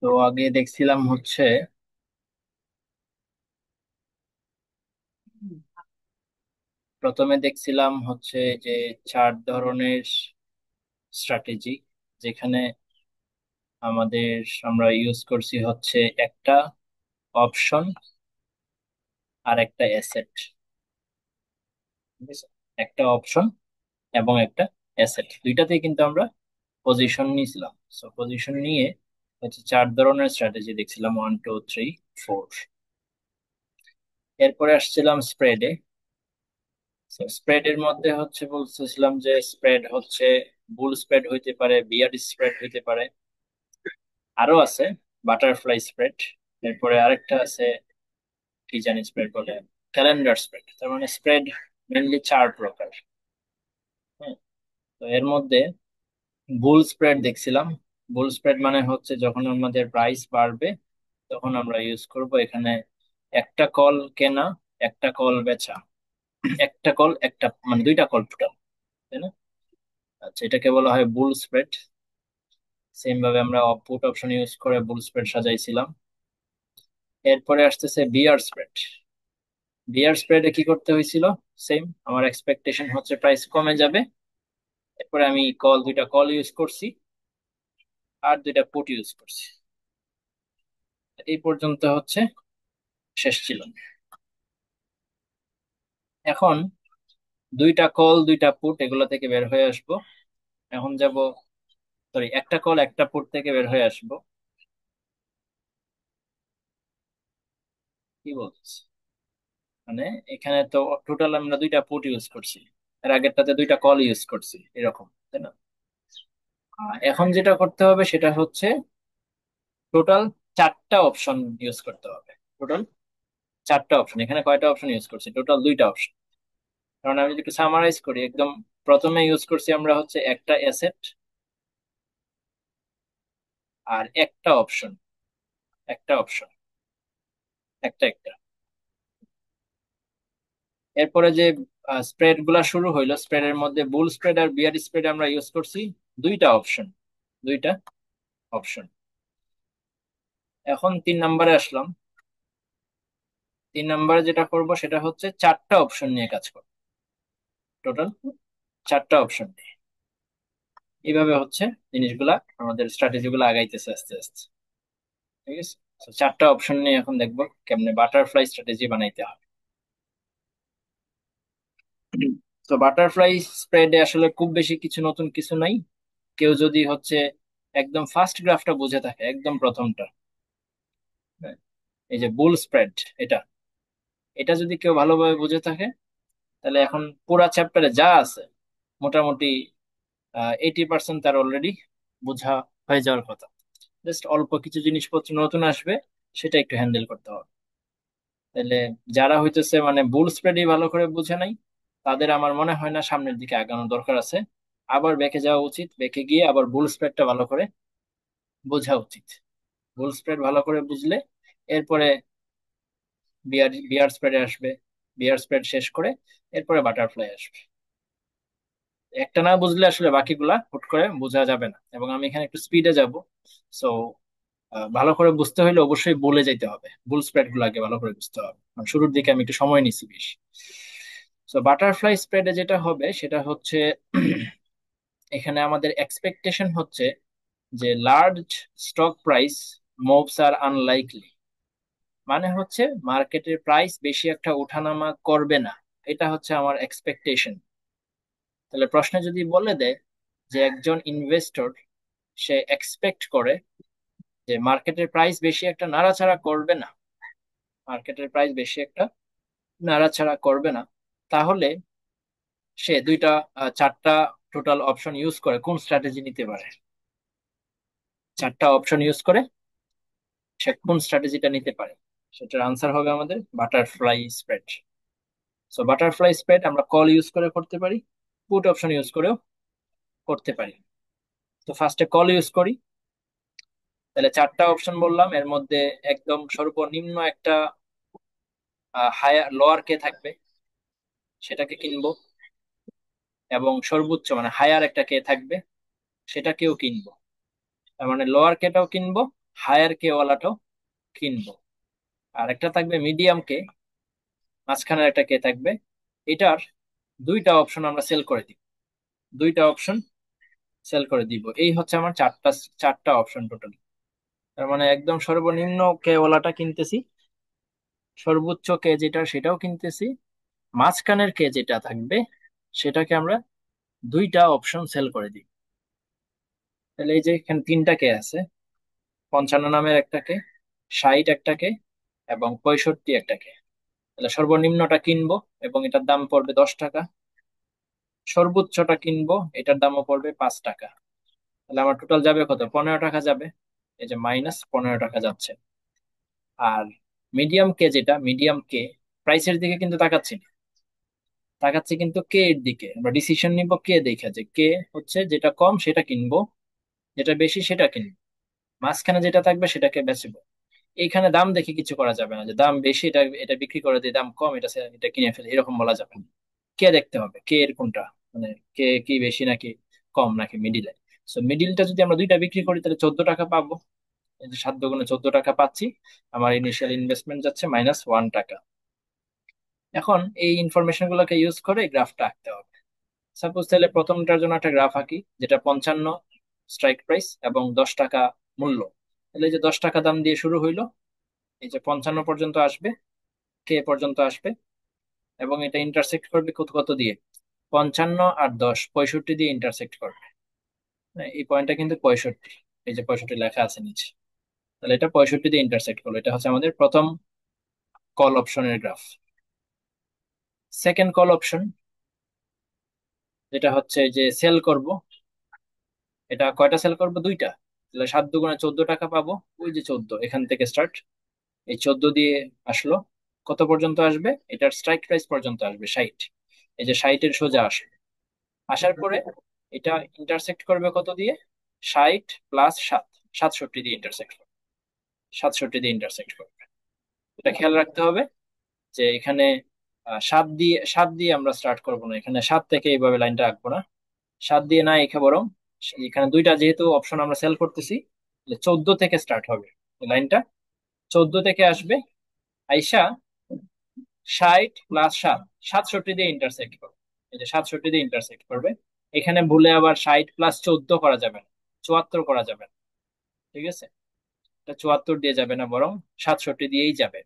তো আগে দেখছিলাম হচ্ছে প্রথমে দেখছিলাম হচ্ছে যে চার ধরনের স্ট্র্যাটেজি, যেখানে আমাদের আমরা ইউজ করছি হচ্ছে একটা অপশন আর একটা অ্যাসেট। ঠিক আছে, একটা অপশন এবং একটা অ্যাসেট, দুইটাতেই কিন্তু আমরা পজিশন নিয়েছিলাম। সো পজিশন নিয়ে হচ্ছে চার ধরনের স্ট্র্যাটেজি দেখছিলাম, 1 2 3 4। এরপরে আসছিলাম স্প্রেডে। স্প্রেড এর মধ্যে হচ্ছে বলতেছিলাম যে স্প্রেড হচ্ছে বুল স্প্রেড হইতে পারে, বিয়ার স্প্রেড হইতে পারে, আরো আছে বাটারফ্লাই স্প্রেড। এরপরে আরেকটা আছে কি জানি স্প্রেড বলে, ক্যালেন্ডার স্প্রেড। তার মানে স্প্রেড মেনলি চার প্রকার। হ্যাঁ, তো এর মধ্যে বুল স্প্রেড দেখছিলাম। বুল স্প্রেড মানে হচ্ছে যখন আমাদের প্রাইস বাড়বে তখন আমরা ইউজ করব এখানে একটা কল কেনা, একটা কল বেচা, একটা কল একটা মানে দুইটা কল টোটাল, তাই না? আচ্ছা, এটাকে বলা হয় বুল স্প্রেড। সেম ভাবে আমরা পুট অপশন ইউজ করে বুল স্প্রেড সাজাইছিলাম। এরপরে আসতেছে বিয়ার স্প্রেড। বিয়ার স্প্রেডে কি করতে হয়েছিল? সেম, আমার এক্সপেকটেশন হচ্ছে প্রাইস কমে যাবে, এরপরে আমি দুইটা কল ইউজ করছি আর দুইটা পুট ইউজ করছি। এই পর্যন্ত হচ্ছে শেষ ছিল। এখন দুইটা কল দুইটা পুট এগুলো থেকে বের হয়ে আসবো। এখন যাব, সরি, একটা কল একটা পুট থেকে বের হয়ে আসবো। কি বলতেছি, মানে এখানে তো টোটাল আমরা দুইটা পুট ইউজ করছি, এর আগেরটাতে দুইটা কল ইউজ করছি, এরকম, তাই না? এখন যেটা করতে হবে সেটা হচ্ছে টোটাল চারটা অপশন ইউজ করতে হবে। টোটাল চারটা অপশন, এখানে কয়টা অপশন ইউজ করছি? টোটাল দুইটা অপশন। কারণ আমি যদি একটু সামারাইজ করি, একদম প্রথমে ইউজ করছি আমরা হচ্ছে একটা অ্যাসেট আর একটা অপশন, একটা অপশন, একটা একটা। এরপরে যে স্প্রেড গুলা শুরু হইলো, স্প্রেডের মধ্যে বুল স্প্রেড আর বিয়ার স্প্রেড আমরা ইউজ করছি দুইটা অপশন, দুইটা অপশন। এখন 3 নম্বরে আসলাম। 3 নম্বরে যেটা করব সেটা হচ্ছে চারটা অপশন নিয়ে কাজ করব, টোটাল চারটা অপশন নিয়ে। এইভাবে হচ্ছে জিনিসগুলা, আমাদের স্ট্র্যাটেজি গুলো আগাইতেছে আস্তে আস্তে। ঠিক আছে, তো চারটা অপশন নিয়ে এখন দেখবো কেমনে বাটারফ্লাই স্ট্র্যাটেজি বানাইতে হয়। তো বাটারফ্লাই স্প্রেডে আসলে খুব বেশি কিছু নতুন কিছু নাই। কেউ যদি হচ্ছে একদম ফার্স্ট গ্রাফটা বুঝে থাকে, একদম প্রথমটা, হ্যাঁ, এই যে বুল স্প্রেড, এটা এটা যদি কেউ ভালোভাবে বুঝে থাকে, তাহলে এখন পুরা চ্যাপ্টারে যা আছে মোটামুটি 80% তার অলরেডি বোঝা হয়ে যাওয়ার কথা। জাস্ট অল্প কিছু জিনিসপত্র নতুন আসবে, সেটা একটু হ্যান্ডেল করতে হবে। তাহলে যারা হইতেছে মানে বুল স্প্রেডই ভালো করে বুঝে নাই, তাদের আমার মনে হয় না সামনের দিকে আগানো দরকার আছে। আবার ব্যাকে যাওয়া উচিত, ব্যাকে গিয়ে আবার বুল স্প্রেডটা ভালো করে বোঝা উচিত। বুল স্প্রেড ভালো করে বুঝলে এরপরে বিয়ার বিয়ার স্প্রেডে আসবে, বিয়ার স্প্রেড শেষ করে এরপরে বাটারফ্লাই আসবে। একটা না বুঝলে আসলে বাকিগুলা হুট করে বোঝা যাবে না, এবং আমি এখানে একটু স্পিডে যাব। সো ভালো করে বুঝতে হলে অবশ্যই বলে যেতে হবে, বুল স্প্রেড গুলো আগে ভালো করে বুঝতে হবে, কারণ শুরুর দিকে আমি একটু সময় নিছি বেশি। তো বাটারফ্লাই স্প্রেডে যেটা হবে সেটা হচ্ছে এখানে আমাদের এক্সপেকটেশন হচ্ছে যে লার্জ স্টক প্রাইস মুভস আর আনলাইকলি। মানে হচ্ছে মার্কেটের প্রাইস বেশি একটা ওঠানামা করবে না, এটা হচ্ছে আমার এক্সপেকটেশন। তাহলে প্রশ্নে যদি বলে দেয় যে একজন ইনভেস্টর সে এক্সপেক্ট করে যে মার্কেটের প্রাইস বেশি একটা নাড়াচাড়া করবে না, মার্কেটের প্রাইস বেশি একটা নাড়াচাড়া করবে না, তাহলে সে চারটা টোটাল অপশন ইউজ করে কোন স্ট্র্যাটেজি নিতে পারে? চারটা অপশন ইউজ করে সে কোন স্ট্র্যাটেজিটা নিতে পারে? সেটার আনসার হবে আমাদের butterfly spread. So butterfly spread আমরা কল ইউজ করে করতে পারি, পুট অপশন ইউজ করেও করতে পারি। তো ফার্স্টে কল ইউজ করি। তাহলে চারটা অপশন বললাম, এর মধ্যে একদম সর্বনিম্ন একটা হায়ার লোয়ার কে থাকবে, সেটাকে কিনবো। এবং সর্বোচ্চ মানে হায়ার একটা কে থাকবে, সেটাকেও কিনবো। তার মানে লোয়ার কেটাও কিনবো, হায়ার কে ওয়ালাটাও কিনবো। আর একটা থাকবে মিডিয়াম কে, মাঝখানের একটা কে থাকবে। এটার দুইটা অপশন আমরা সেল করে দিব, দুইটা অপশন সেল করে দিব। এই হচ্ছে আমার চারটা, চারটা অপশন টোটাল। তার মানে একদম সর্বনিম্ন কে ওয়ালাটা কিনতেছি, সর্বোচ্চ কে যেটা সেটাও কিনতেছি, মাঝখানের কে যেটা থাকবে সেটাকে আমরা দুইটা অপশন সেল করে দিই। তাহলে এই যে এখানে তিনটা কে আছে, 55 নামের একটা কে, 60 একটা কে, এবং 65 একটা কে। তাহলে সর্বনিম্নটা কিনবো এবং এটার দাম পড়বে 10 টাকা, সর্বোচ্চটা কিনবো এটার দামও পড়বে 5 টাকা। তাহলে আমার টোটাল যাবে কত, 15 টাকা যাবে। এই যে -15 টাকা যাচ্ছে। আর মিডিয়াম কে যেটা, মিডিয়াম কে প্রাইসের দিকে কিন্তু তাকাচ্ছি না, তাকাচ্ছি কিন্তু কে এর দিকে। আমরা ডিসিশন নিব কে দেখে, যে কে হচ্ছে যেটা কম সেটা কিনবো, যেটা বেশি সেটা কিনবো, মাঝখানে যেটা থাকবে সেটাকে বেচবো। এইখানে দাম দেখে কিছু করা যাবে না, যে দাম বেশি এটা এটা বিক্রি করে দিই, দাম কম এটা কিনে ফেলে, এরকম বলা যাবে না। কে দেখতে হবে কে এর কোনটা, মানে কে কি বেশি নাকি কম নাকি মিডিলে। সো মিডিলটা যদি আমরা দুইটা বিক্রি করি তাহলে 14 টাকা পাবো। এই যে 7 × 14 টাকা পাচ্ছি। আমার ইনিশিয়াল ইনভেস্টমেন্ট যাচ্ছে -1 টাকা। এখন এই ইনফরমেশন গুলোকে ইউজ করে গ্রাফটা আঁকতে হবে। সাপোজ তাহলে প্রথমটার জন্য একটা গ্রাফ আঁকি, যেটা 55 স্ট্রাইক প্রাইস এবং 10 টাকা মূল্য। তাহলে এই যে 10 টাকা দাম দিয়ে শুরু হইলো, এই যে 55 পর্যন্ত আসবে, কে পর্যন্ত আসবে, এবং এটা ইন্টারসেক্ট করবে কত কত দিয়ে, 55 আর 10, 65 দিয়ে ইন্টারসেক্ট করবে। হ্যাঁ, এই পয়েন্টটা কিন্তু 65, এই যে 65 লেখা আছে নিচে। তাহলে এটা 65 দিয়ে ইন্টারসেক্ট করলো, এটা হচ্ছে আমাদের প্রথম কল অপশনের গ্রাফ। সেকেন্ড কল অপশন যেটা হচ্ছে যে সেল করব, এটা কয়টা সেল করব, দুইটা। তাহলে 7 × 14 টাকা পাবো। ওই যে 14 এখান থেকে স্টার্ট, এই 14 দিয়ে আসলো, কত পর্যন্ত আসবে, এটার স্ট্রাইক প্রাইস পর্যন্ত আসবে 60। এই যে 60-এর সোজা আসবে, আসার পরে এটা ইন্টারসেক্ট করবে কত দিয়ে, 60 + 7, 67 দিয়ে ইন্টারসেক্ট করবে, 67 দিয়ে ইন্টারসেক্ট করবে। এটা খেয়াল রাখতে হবে যে এখানে 7 দিয়ে আমরা স্টার্ট করব না, এখানে 7 থেকে এইভাবে লাইনটা আঁকবো না, 7 দিয়ে না এঁকে বরং এখানে দুইটা যেহেতু অপশন আমরা সেল করতেছি, 14 থেকে স্টার্ট হবে এই লাইনটা, 14 থেকে আসবে, আইসা 60 + 7, 67 দিয়ে ইন্টারসেক্ট করবে। এই যে 67 দিয়ে ইন্টারসেক্ট করবে। এখানে ভুলে আবার 60 + 14 করা যাবে না, 74 করা যাবে না। ঠিক আছে, এটা 74 দিয়ে যাবে না, বরং 67 দিয়েই যাবে।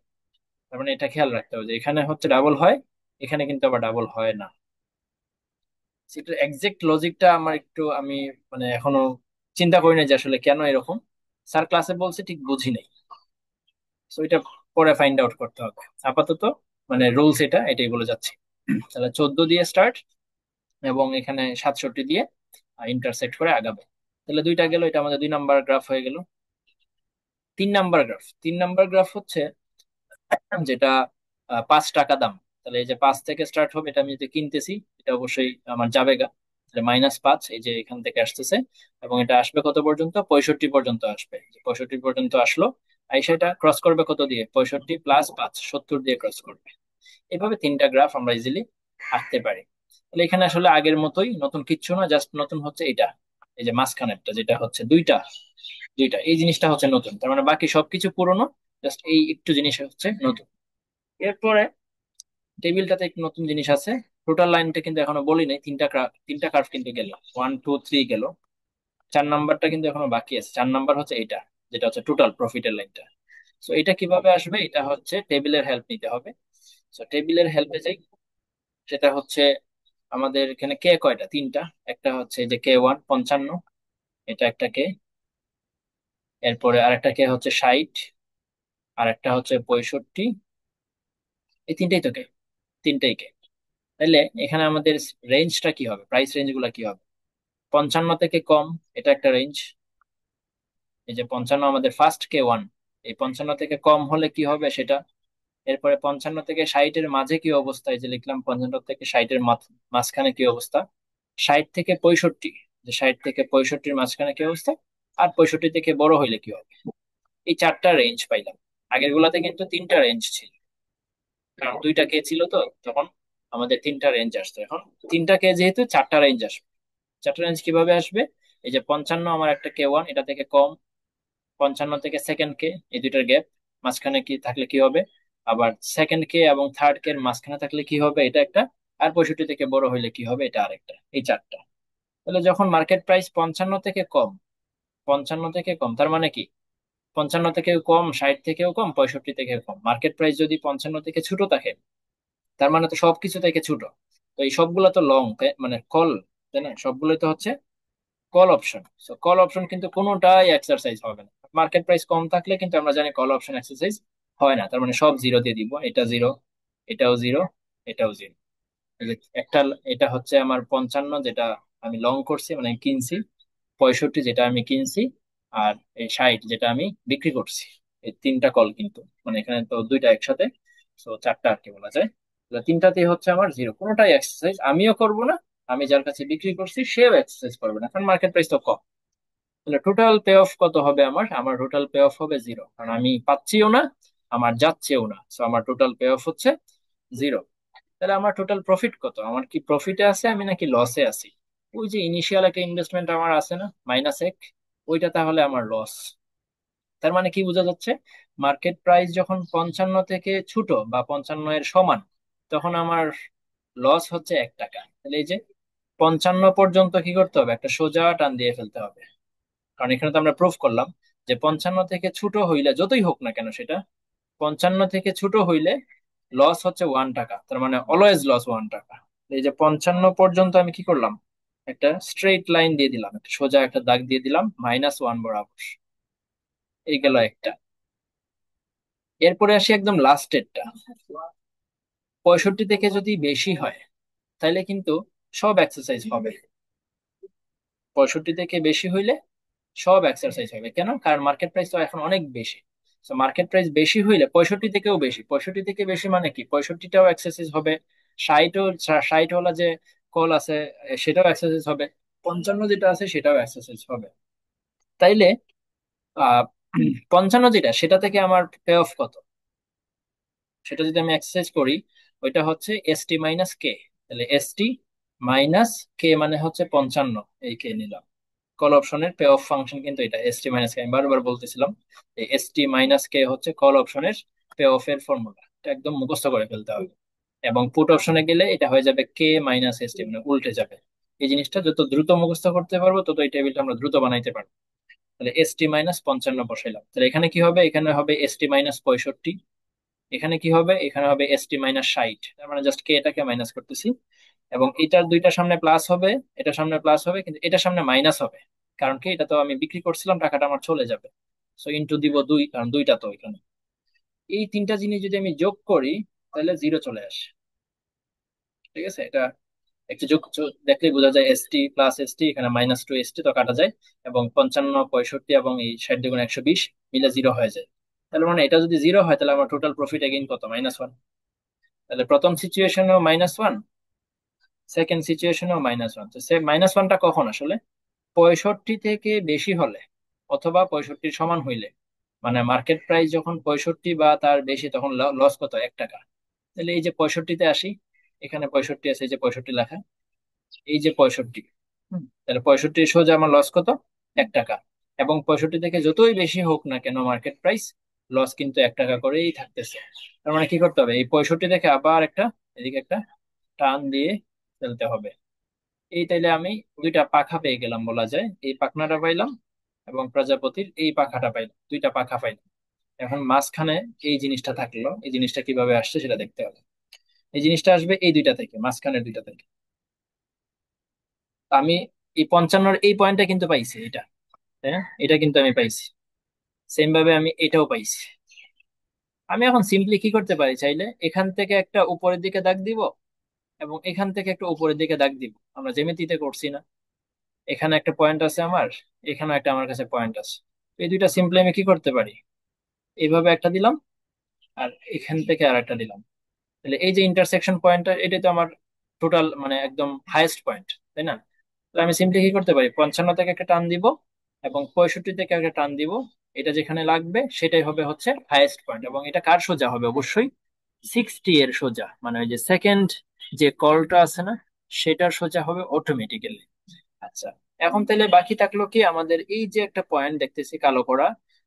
তার মানে এটা খেয়াল রাখতে হবে যে এখানে হচ্ছে ডাবল হয়, এখানে কিন্তু আবার ডাবল হয় না। সেটার এক্সাক্ট লজিকটা আমার একটু আমি মানে এখনো চিন্তা করি না যে আসলে কেন এরকম, স্যার ক্লাসে বলছে ঠিক বুঝি নাই। তো এটা পরে ফাইন্ড আউট করতে হবে। আপাতত মানে রুলস এটাই বলে যাচ্ছি। তাহলে 14 দিয়ে স্টার্ট এবং এখানে 67 দিয়ে ইন্টারসেক্ট করে আগাবে। তাহলে দুইটা গেল, এটা আমাদের 2 নাম্বার গ্রাফ হয়ে গেল। 3 নাম্বার গ্রাফ, 3 নাম্বার গ্রাফ হচ্ছে যেটা 5 টাকা দাম। তাহলে এই যে 5 থেকে স্টার্ট হবে, এটা আমি যদি কিনতেছি এটা অবশ্যই আমার যাবে গা, তাহলে -5 এই যে এখান থেকে আসতেছে, এবং এটা আসবে কত পর্যন্ত, 65 পর্যন্ত আসবে। 65 পর্যন্ত আসলো, আইসা এটা ক্রস করবে কত দিয়ে, 65 + 5, 70 দিয়ে ক্রস করবে। এভাবে 3টা গ্রাফ আমরা ইজিলি আঁকতে পারি। তাহলে এখানে আসলে আগের মতোই, নতুন কিচ্ছু না, জাস্ট নতুন হচ্ছে এটা, এই যে মাঝখানেরটা যেটা হচ্ছে দুইটা, দুইটা এই জিনিসটা হচ্ছে নতুন। তার মানে বাকি সবকিছু পুরনো, জাস্ট এই একটু জিনিস হচ্ছে নতুন। এরপরে টেবিলটাতে একটু নতুন জিনিস আছে। টোটাল লাইনটা কিন্তু এখনো বলি নাই, তিনটা কার্ভ কিন্তু গেল, 1 2 3 গেল। 4 নাম্বারটা কিন্তু এখনো বাকি আছে, 4 নাম্বার হচ্ছে এটা, যেটা হচ্ছে টোটাল প্রফিটের লাইনটা। তো এটা কিভাবে আসবে, এটা হচ্ছে টেবিলের হেল্প নিতে হবে। তো টেবিলের হেল্পে যাই, সেটা হচ্ছে আমাদের এখানে কে কয়টা, তিনটা। একটা হচ্ছে এই যে K1 55, এটা একটা কে, এরপরে আরেকটা কে হচ্ছে 60, আর একটা হচ্ছে 65। এই তিনটাই তো কে, তিনটাই কে। তাহলে এখানে আমাদের রেঞ্জটা কি হবে, প্রাইস রেঞ্জ গুলা কি হবে, 55 থেকে কম, এটা একটা রেঞ্জ। এই যে 55 আমাদের ফার্স্ট K1, এই 55 থেকে কম হলে কি হবে সেটা। এরপরে 55 থেকে 60-এর মাঝে কি অবস্থা, এই যে লিখলাম 55 থেকে 60-এর মাঝখানে কি অবস্থা, 60 থেকে 65, যে 60 থেকে 65-র মাঝখানে কি অবস্থা, আর 65 থেকে বড় হইলে কি হবে। এই চারটা রেঞ্জ পাইলাম। আগের গুলাতে কিন্তু তিনটা রেঞ্জ ছিল, কারণ দুইটা কে ছিল তো তখন আমাদের তিনটা রেঞ্জ আসতো। এখন তিনটা কে যেহেতু, চারটা রেঞ্জ আসবে। চারটা রেঞ্জ কিভাবে আসবে, এই যে 55 আমার একটা K1, এটা থেকে কম, 55 থেকে সেকেন্ড কে, এই দুইটার গ্যাপ, মাঝখানে কি থাকলে কি হবে, আবার সেকেন্ড কে এবং থার্ড কে এর মাঝখানে থাকলে কি হবে, এটা একটা। আর 65 থেকে বড় হইলে কি হবে, এটা আরেকটা। এই চারটা। তাহলে যখন মার্কেট প্রাইস 55 থেকে কম, 55 থেকে কম তার মানে কি, 55 থেকেও কম, 60 থেকেও কম, 65 থেকেও কম, মার্কেট প্রাইস যদি 55 থেকে ছোট থাকে, তার মানে তো সবকিছু থেকে ছোট। তো এই সবগুলো তো লং, মানে কল, তাই না? সবগুলোই তো হচ্ছে call option. So call option কিন্তু কোনোটাই এক্সারসাইজ হবে না। মার্কেট প্রাইস কম থাকলে কিন্তু আমরা জানি কল অপশন এক্সারসাইজ হয় না, তার মানে সব জিরো দিয়ে দিব। এটা জিরো, এটাও জিরো, এটাও জিরো। এই যে একটা, এটা হচ্ছে আমার 55 যেটা আমি লং করছি মানে কিনছি, 65 যেটা আমি কিনছি, আর এই 60 যেটা আমি বিক্রি করছি। এই তিনটা কল কিন্তু, মানে এখানে তো দুইটা একসাথে, তো চারটা আর কি বলা যায়। তো তিনটাতেই হচ্ছে আমার জিরো, কোনোটাই এক্সারসাইজ আমিও করব না, আমি যার কাছে বিক্রি করছি সেও এক্সারসাইজ করবে না, কারণ মার্কেট প্রাইস তো কম। তাহলে টোটাল পে অফ কত হবে আমার, আমার টোটাল পে অফ হবে জিরো, কারণ আমি পাচ্ছিও না, আমার যাচ্ছেও না। তো আমার টোটাল পে অফ হচ্ছে জিরো। তাহলে আমার টোটাল প্রফিট কত, আমার কি প্রফিটে আছে আমি নাকি লসে আছি? ওই যে ইনিশিয়াল একটা ইনভেস্টমেন্ট আমার আছে না, -1, ওইটা তাহলে আমার লস। তার মানে কি বোঝা যাচ্ছে, মার্কেট প্রাইস যখন 55 থেকে ছোট বা 55 এর সমান, তখন আমার লস হচ্ছে 1 টাকা। তাহলে এই যে 55 পর্যন্ত কি করতে হবে, একটা সোজা টান দিয়ে ফেলতে হবে। কারণ এখানে তো আমরা প্রুফ করলাম যে 55 থেকে ছোট হইলে, যতই হোক না কেন সেটা, 55 থেকে ছোট হইলে লস হচ্ছে 1 টাকা, তার মানে অলওয়েজ লস 1 টাকা। এই যে 55 পর্যন্ত আমি কি করলাম, একটা স্ট্রেইট লাইন দিয়ে দিলাম, একটা সোজা একটা দাগ দিয়ে দিলাম -1 বরাবর। এই গেল একটা। এরপরে আসি একদম লাস্টেরটা, 65 থেকে যদি বেশি হয়, তাহলে কিন্তু সব এক্সারসাইজ হবে। 65 থেকে বেশি হইলে সব এক্সারসাইজ হবে। কেন? কারণ মার্কেট প্রাইস তো এখন অনেক বেশি। তো মার্কেট প্রাইস বেশি হইলে 65 থেকেও বেশি, 65 থেকে বেশি মানে কি, 65টাও এক্সারসাইজ হবে, 60ও, 60 হলা যে কল আছে সেটাও এক্সারসাইজ হবে, 55 যেটা আছে সেটাও এক্সারসাইজ হবে। তাইলে আহ 55 যেটা, সেটা থেকে আমার পে অফ কত, সেটা যদি আমি এক্সারসাইজ করি, ওইটা হচ্ছে ST - K। তাহলে ST - K মানে হচ্ছে 55, এই কে নিলাম। কল অপশনের পে অফ ফাংশন কিন্তু এটা ST - K, আমি বারবার বলতেছিলাম এই ST - K হচ্ছে কল অপশনের পে অফ এর ফর্মুলা, এটা একদম মুখস্থ করে ফেলতে হবে। এবং পুট অপশনে গেলে এটা হয়ে যাবে K - ST, মানে উল্টে যাবে। এই জিনিসটা যত দ্রুত মুখস্থ করতে পারবো, তত এই টেবিলটা আমরা দ্রুত বানাইতে পারবো। তাহলে ST - 55 বসাইলাম, তাহলে এখানে কি হবে, এখানে হবে ST - 65, এখানে কি হবে, এখানে হবে ST - 60, তার মানে জাস্ট কে এটাকে মাইনাস করতেছি। এবং এটার দুইটার সামনে প্লাস হবে, এটার সামনে প্লাস হবে, কিন্তু এটার সামনে মাইনাস হবে। কারণ কি, এটা তো আমি বিক্রি করছিলাম, টাকাটা আমার চলে যাবে। সো ইন্টু দিব 2, কারণ দুইটা তো এখানে। এই তিনটা জিনিস যদি আমি যোগ করি, তাহলে জিরো চলে আসে। ঠিক আছে, এটা একটু যোগ দেখলে বোঝা যায়, ST+ST, এখানে -2ST তো কাটা যায়, এবং 55, 65 এবং এই 60 × 120 মিলে জিরো হয়ে যায়। তাহলে মানে এটা যদি জিরো হয়, তাহলে আমার টোটাল প্রফিট এগেইন কত, -1। তাহলে প্রথম সিচুয়েশনেও -1, সেকেন্ড সিচুয়েশনেও -1। তো সে -1টা কখন আসলে, 65 থেকে বেশি হলে, অথবা 65 সমান হইলে, মানে মার্কেট প্রাইস যখন 65 বা তার বেশি, তখন লস কত, 1 টাকা। তাহলে এই যে 65-তে আসি, এখানে 65 আছে, এই যে 65 লেখা, এই যে 65, তাহলে 65 সোজা আমার লস কত, 1 টাকা। এবং 65 থেকে যতই বেশি হোক না কেন মার্কেট প্রাইস, লস কিন্তু 1 টাকা করেই থাকতেছে। তার মানে কি করতে হবে, এই 65 থেকে আবার একটা, এদিকে একটা টান দিয়ে ফেলতে হবে। এই তাইলে আমি দুইটা পাখা পেয়ে গেলাম বলা যায়, এই পাখনাটা পাইলাম এবং প্রজাপতির এই পাখাটা পাইলাম, দুইটা পাখা পাইলাম। এখন মাঝখানে এই জিনিসটা থাকলো, এই জিনিসটা কিভাবে আসছে সেটা দেখতে হবে। এই জিনিসটা আসবে এই দুইটা থেকে, মাঝখানের দুইটা থেকে। আমি এই 55-র এই পয়েন্টটা কিন্তু পাইছি, এটা, তাই না? এটা কিন্তু আমি পাইছি, সেম ভাবে আমি এটাও পাইছি। আমি এখন সিম্পলি কি করতে পারি, চাইলে এখান থেকে একটা উপরের দিকে দাগ দিব, এবং এখান থেকে একটা উপরের দিকে দাগ দিব। আমরা জ্যামিতিতে করছি না, এখানে একটা পয়েন্ট আছে আমার, এখানে একটা আমার কাছে পয়েন্ট আছে। তো এই দুইটা সিম্পলি আমি কি করতে পারি, এইভাবে একটা দিলাম, আর এখান থেকে আর একটা দিলাম। তাহলে এই যে ইন্টারসেকশন পয়েন্টটা, এটাই তো আমার টোটাল মানে একদম হাইয়েস্ট পয়েন্ট, তাই না? তো আমি সিম্পলি কি করতে পারি, 55 থেকে একটা টান দিব, এবং 65 থেকে একটা টান দিব। এটা যেখানে লাগবে সেটাই হবে হচ্ছে হাইয়েস্ট পয়েন্ট, এবং এটা কার সোজা হবে, অবশ্যই 60 এর সোজা, মানে ওই যে সেকেন্ড যে কলটা আছে না, সেটার সোজা হবে অটোমেটিক্যালি। আচ্ছা, এখন তাহলে বাকি থাকলো কি, আমাদের এই যে একটা পয়েন্ট দেখতেছি কালো করা,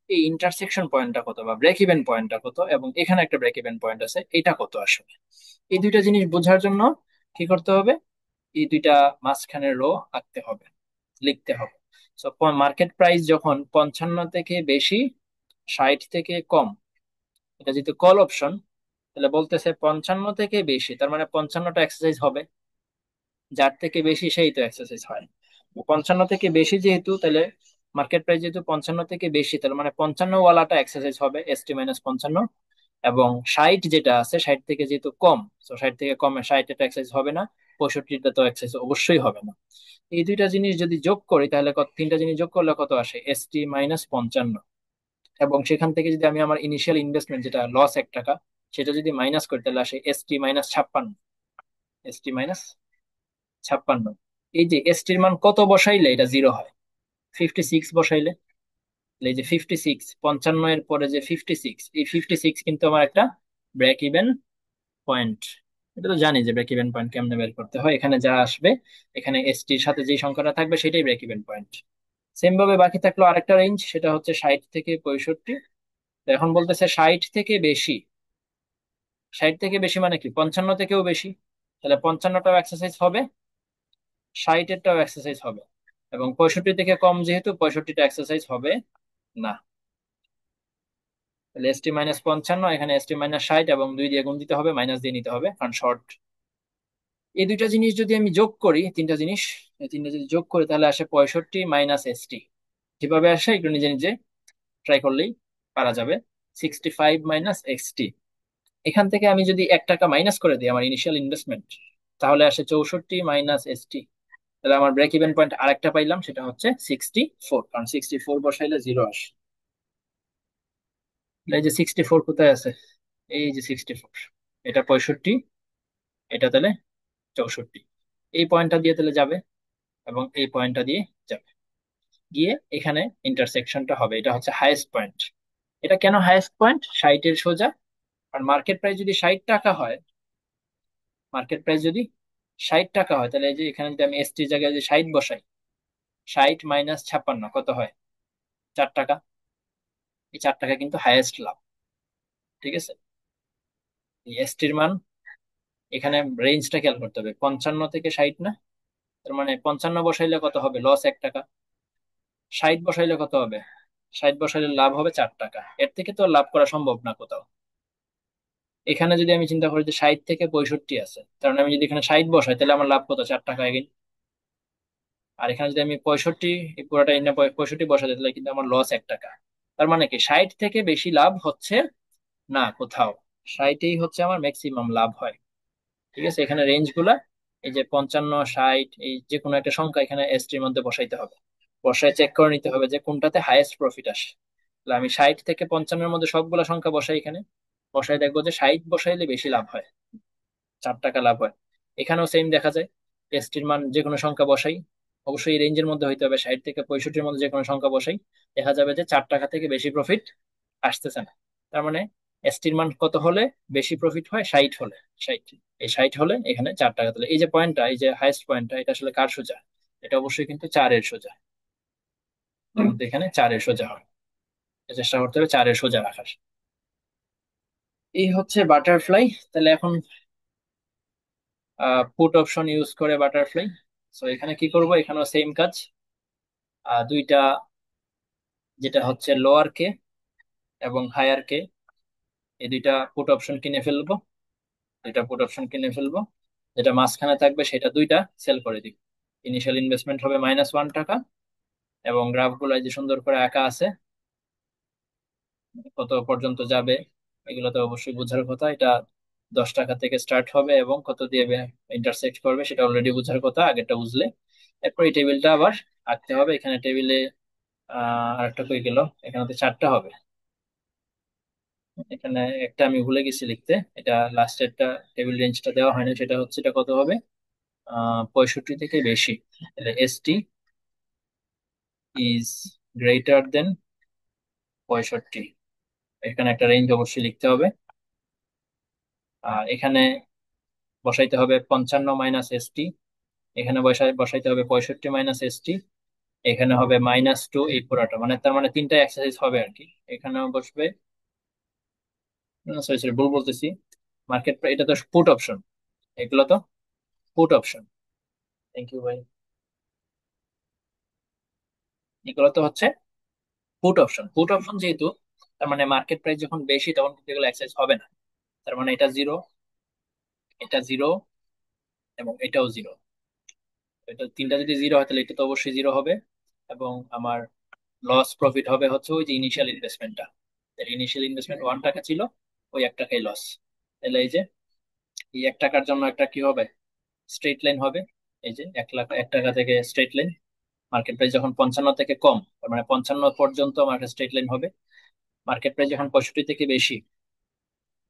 এই ইন্টারসেকশন পয়েন্টটা কত বা ব্রেক ইভেন পয়েন্টটা কত, এবং এখানে একটা ব্রেক ইভেন পয়েন্ট আছে, এটা কত আসলে। এই দুইটা জিনিস বোঝার জন্য কি করতে হবে, এই দুইটা মাঝখানের রো আঁকতে হবে, লিখতে হবে। সো মার্কেট প্রাইস যখন 55 থেকে বেশি, 60 থেকে কম, এটা যেহেতু কল অপশন, তাহলে বলতেছে 55 থেকে বেশি, তার মানে 55টা এক্সারসাইজ হবে, যার থেকে বেশি সেই তো এক্সারসাইজ হয়। 55 থেকে বেশি যেহেতু, তাহলে মার্কেট প্রাইস যেহেতু 55 থেকে বেশি, তাহলে মানে 55 ওয়ালাটা এক্সারসাইজ হবে, ST-55। এবং 60 যেটা আছে, 60 থেকে যেহেতু কম, তো 60 থেকে কমে 60 এটা এক্সারসাইজ হবে না, 65টা তো এক্সারসাইজ অবশ্যই হবে না। এই দুইটা জিনিস যদি যোগ করি, তাহলে তিনটা জিনিস যোগ করলে কত আসে, ST-55। এবং সেখান থেকে যদি আমি আমার ইনিশিয়াল ইনভেস্টমেন্ট যেটা লস 1 টাকা, সেটা যদি মাইনাস করি, তাহলে আসে ST-56। ST-56। এই যে ST-র মান কত বসাইলে এটা জিরো হয়, 56 বসাইলে। তাহলে এই যে 56, 55 এর পরে যে 56, এই 56 কিন্তু আমার একটা ব্রেক ইভেন পয়েন্ট। এটা তো জানি যে ব্রেক ইভেন পয়েন্ট কেমনে বের করতে হয়, এখানে যা আসবে, এখানে ST-র সাথে যে সংখ্যাটা থাকবে সেটাই ব্রেক ইভেন পয়েন্ট। সেম ভাবে বাকি থাকলো আরেকটা রেঞ্জ, সেটা হচ্ছে 60 থেকে 65। তো এখন বলতেছে 60 থেকে বেশি। 60 থেকে বেশি মানে কি, 55 থেকেও বেশি, তাহলে 55টাও এক্সারসাইজ হবে, 60 এরটাও এক্সারসাইজ হবে। এবং 65 থেকে কম যেহেতু, 65টা এক্সারসাইজ হবে না। তাহলে ST-55, এখানে ST-60, এবং 2 দিয়ে গুণ দিতে হবে, মাইনাস দিয়ে নিতে হবে কারণ শর্ট। এই দুইটা জিনিস যদি আমি যোগ করি, তিনটা জিনিস, এই তিনটা যদি যোগ করি, তাহলে আসে 65 - ST। কিভাবে আসে একটু নিজে নিজে ট্রাই করলেই পারা যাবে। 65 - XT। এখান থেকে আমি যদি 1 টাকা মাইনাস করে দিই আমার ইনিশিয়াল ইনভেস্টমেন্ট, তাহলে আসে 64 - ST। তাহলে আমার ব্রেক ইভেন পয়েন্ট আরেকটা পাইলাম, সেটা হচ্ছে 64, কারণ 64 বসাইলে জিরো আসে। এই যে 64 কোথায় আছে, এই যে 64, এটা 65, এটা তাহলে 64। এই পয়েন্টটা দিয়ে তাহলে যাবে, এবং এই পয়েন্টটা দিয়ে যাবে, গিয়ে এখানে ইন্টারসেকশনটা হবে, এটা হচ্ছে হাইয়েস্ট পয়েন্ট। এটা কেন হাইয়েস্ট পয়েন্ট, 60-এর সোজা। আর মার্কেট প্রাইস যদি 60 টাকা হয়, মার্কেট প্রাইস যদি 60 টাকা হয়, তাহলে এই যে এখানে যদি আমি ST-র জায়গায় যদি 60 বসাই, 60 - 56 কত হয়, 4 টাকা। এই 4 টাকা কিন্তু হাইয়েস্ট লাভ। ঠিক আছে, এই ST-র মান, এখানে রেঞ্জটা খেয়াল করতে হবে, 55 থেকে 60 না, তার মানে 55 বসাইলে কত হবে, লস 1 টাকা। 60 বসাইলে কত হবে, 60 বসাইলে লাভ হবে 4 টাকা। এর থেকে তো আর লাভ করা সম্ভব না কোথাও। এখানে যদি আমি চিন্তা করি যে 60 থেকে 65 আছে, কারণ আমি যদি এখানে 60 বসাই, তাহলে আমার লাভ কত, 4 টাকা এগেইন। আর এখানে যদি আমি 65, এই পুরোটা এনে 65 বসাই, তাহলে কিন্তু আমার লস 1 টাকা। তার মানে কি, 60 থেকে বেশি লাভ হচ্ছে না কোথাও, 60-এই হচ্ছে আমার ম্যাক্সিমাম লাভ হয়। ঠিক আছে, এখানে রেঞ্জ গুলা, এই যে 55, 60, এই যে কোনো একটা সংখ্যা এখানে ST-র মধ্যে বসাইতে হবে, বসায় চেক করে নিতে হবে যে কোনটাতে হাইয়েস্ট প্রফিট আসে। তাহলে আমি 60 থেকে 55-এর মধ্যে সবগুলা সংখ্যা বসাই এখানে, বসাই দেখবো যে 60 বসাইলে বেশি লাভ হয়, 4 টাকা লাভ হয়। এখানেও সেম দেখা যায়, ST-র মান যে কোনো সংখ্যা বসাই, অবশ্যই এই রেঞ্জের মধ্যে হইতে হবে, 60 থেকে 65-র মধ্যে যে কোনো সংখ্যা বসাই, দেখা যাবে যে 4 টাকা থেকে বেশি প্রফিট আসতেছে না। তার মানে ST-র মান কত হলে বেশি প্রফিট হয়, 60 হলে, 60, এই 60 হলে এখানে 4 টাকা। তাহলে এই যে পয়েন্টটা, এই যে হাইয়েস্ট পয়েন্টটা, এটা আসলে কার সোজা, এটা অবশ্যই কিন্তু 4-এর সোজা। কিন্তু এখানে 4-এর সোজা হয়, চেষ্টা করতে হবে 4-এর সোজা রাখার। এই হচ্ছে বাটারফ্লাই। তাহলে এখন পুট অপশন ইউজ করে বাটারফ্লাই। সো এখানে কি করব, এখানেও সেম কাজ, দুইটা, যেটা হচ্ছে লোয়ার কে এবং হায়ার কে, এই দুইটা পুট অপশন কিনে ফেলবো, দুইটা পুট অপশন কিনে ফেলবো। যেটা মাঝখানে থাকবে সেটা দুইটা সেল করে দিব। ইনিশিয়াল ইনভেস্টমেন্ট হবে -1 টাকা, এবং গ্রাফ গুলো এই যে সুন্দর করে আঁকা আছে, কত পর্যন্ত যাবে এগুলো তো অবশ্যই বোঝার কথা। এটা 10 টাকা থেকে স্টার্ট হবে, এবং কত দিয়ে ইন্টারসেক্ট করবে সেটা অলরেডি বোঝার কথা আগেরটা বুঝলে। এরপর এই টেবিলটা আবার আঁকতে হবে, এখানে টেবিলে আরেকটা কই গেল, এখানে তো 4টা হবে, এখানে একটা আমি ভুলে গেছি লিখতে, এটা লাস্টেরটা, টেবিল রেঞ্জটা দেওয়া হয়নি, সেটা হচ্ছে এটা কত হবে, 65 থেকে বেশি, তাহলে ST ইজ গ্রেটার দেন 65। এখানে একটা রেঞ্জ অবশ্যই লিখতে হবে। আর এখানে বসাইতে হবে 55 - ST, এখানে বসাইতে হবে 65 - ST, এখানে হবে -2 এই পুরাটা, মানে তার মানে তিনটা এক্সারসাইজ হবে আর কি। এখানেও বসবে, সরি সরি ভুল বলতেছি, মার্কেট এটা তো পুট অপশন, এগুলো তো পুট অপশন। থ্যাংক ইউ ভাই। এগুলো তো হচ্ছে পুট অপশন, পুট অপশন যেহেতু, তার মানে মার্কেট প্রাইস যখন বেশি তখন কিন্তু এগুলো এক্সারসাইজ হবে না। তার মানে এটা জিরো, এটা জিরো, এবং এটাও জিরো। এটা তিনটা যদি জিরো হয় তাহলে এটা তো অবশ্যই জিরো হবে। এবং আমার লস প্রফিট হবে হচ্ছে ওই যে ইনিশিয়াল ইনভেস্টমেন্টটা, ইনিশিয়াল ইনভেস্টমেন্ট 1 টাকা ছিল, ওই 1 টাকাই লস। তাহলে এই যে এই 1 টাকার জন্য একটা কি হবে, স্ট্রেট লাইন হবে। এই যে 1 লাখ 1 টাকা থেকে স্ট্রেট লাইন, মার্কেট প্রাইস যখন 55 থেকে কম, তার মানে 55 পর্যন্ত আমার একটা স্ট্রেট লাইন হবে। মার্কেট প্রাইস যখন 65 থেকে বেশি,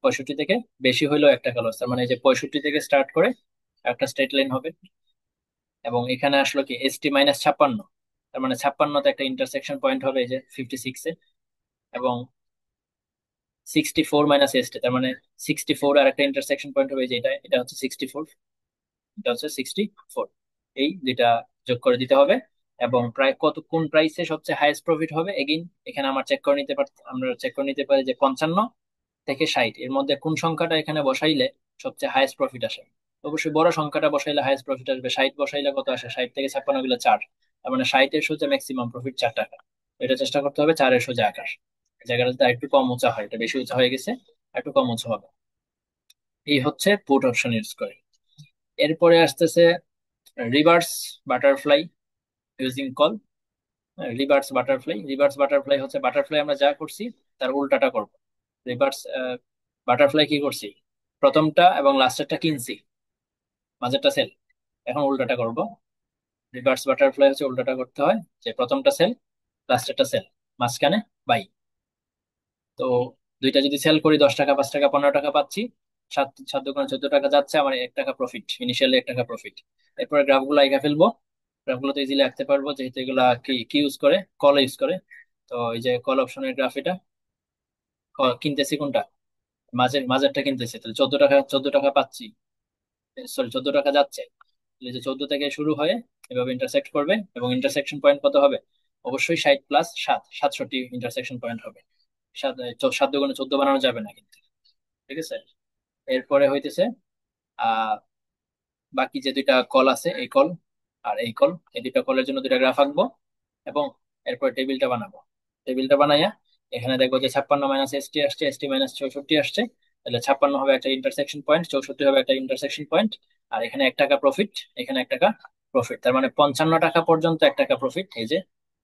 65 থেকে বেশি হইলেও 1 টাকা লস, তার মানে এই যে 65 থেকে স্টার্ট করে একটা স্ট্রেট লাইন হবে। এবং এখানে আসলো কি ST-56, তার মানে 56তে একটা ইন্টারসেকশন পয়েন্ট হবে এই যে 56-এ। এবং 64 - ST, তার মানে 64 আর একটা ইন্টারসেকশন পয়েন্ট হবে এই যে এটা, এটা হচ্ছে 64, এটা হচ্ছে 64, এই দুইটা যোগ করে দিতে হবে। এবং প্রায় কত কোন প্রাইসে সবচেয়ে হাইয়েস্ট প্রফিট হবে এগেইন এখানে আমার চেক করে নিতে পার, আমরা চেক করে নিতে পারি যে 55 থেকে 60 এর মধ্যে কোন সংখ্যাটা এখানে বসাইলে সবচেয়ে হাইয়েস্ট প্রফিট আসে। অবশ্যই বড় সংখ্যাটা বসাইলে হাইয়েস্ট প্রফিট আসবে। 60 বসাইলে কত আসে, 60 থেকে 56 গুলো 4, তার মানে 60-এর সোজা ম্যাক্সিমাম প্রফিট 4 টাকা। এটা চেষ্টা করতে হবে 4-এর সোজা আকার, জায়গাটা যদি একটু কম উঁচা হয়, এটা বেশি উঁচা হয়ে গেছে, একটু কম উঁচা হবে। এই হচ্ছে পুট অপশন ইউজ করে। এরপরে আসতেছে reverse butterfly using call. Reverse butterfly হচ্ছে বাটারফ্লাই আমরা যা করছি তার উল্টাটা করব। রিভার্স বাটারফ্লাই কি করছি, প্রথমটা এবং লাস্টেরটা কিনছি, মাঝেরটা সেল, এখন উল্টাটা করব। রিভার্স বাটারফ্লাই হচ্ছে উল্টাটা করতে হয়, যে প্রথমটা সেল, লাস্টেরটা সেল, মাঝখানে বাই। তো দুইটা যদি সেল করি 10 টাকা 5 টাকা 15 টাকা পাচ্ছি, সাত সাত দোকানে 14 টাকা যাচ্ছে, আমার 1 টাকা প্রফিট, ইনিশিয়ালি 1 টাকা প্রফিট। এরপরে গ্রাফগুলো আঁকা ফেলবো, গ্রাফগুলো তো ইজিলি আঁকতে পারবো যেহেতু এগুলা কি কি ইউজ করে, কল ইউজ করে। তো এই যে কল অপশনের গ্রাফ এটা, কিনতেছি কোনটা, মাঝেরটা কিনতেছি, তাহলে 14 টাকা 14 টাকা পাচ্ছি, সরি 14 টাকা যাচ্ছে। তাহলে যে 14 থেকে শুরু হয়ে এভাবে ইন্টারসেক্ট করবে, এবং ইন্টারসেকশন পয়েন্ট কত হবে, অবশ্যই 60 + 7, 67 ইন্টারসেকশন পয়েন্ট হবে। 7 × 14 বানানো যাবে না কিন্তু, ঠিক আছে। এরপরে হইতেছে আহ বাকি যে দুইটা কল আছে, এই কল আর এই কল, এই দুইটা কলের জন্য দুইটা গ্রাফ আঁকবো। এবং এরপর টেবিলটা বানাবো। টেবিলটা বানাইয়া এখানে দেখবো যে 56 - ST আসছে, ST - 64 আসছে। তাহলে 56 হবে একটা ইন্টারসেকশন পয়েন্ট, 64 হবে একটা ইন্টারসেকশন পয়েন্ট। আর এখানে 1 টাকা প্রফিট, এখানে 1 টাকা প্রফিট, তার মানে 55 টাকা পর্যন্ত 1 টাকা প্রফিট। এই যে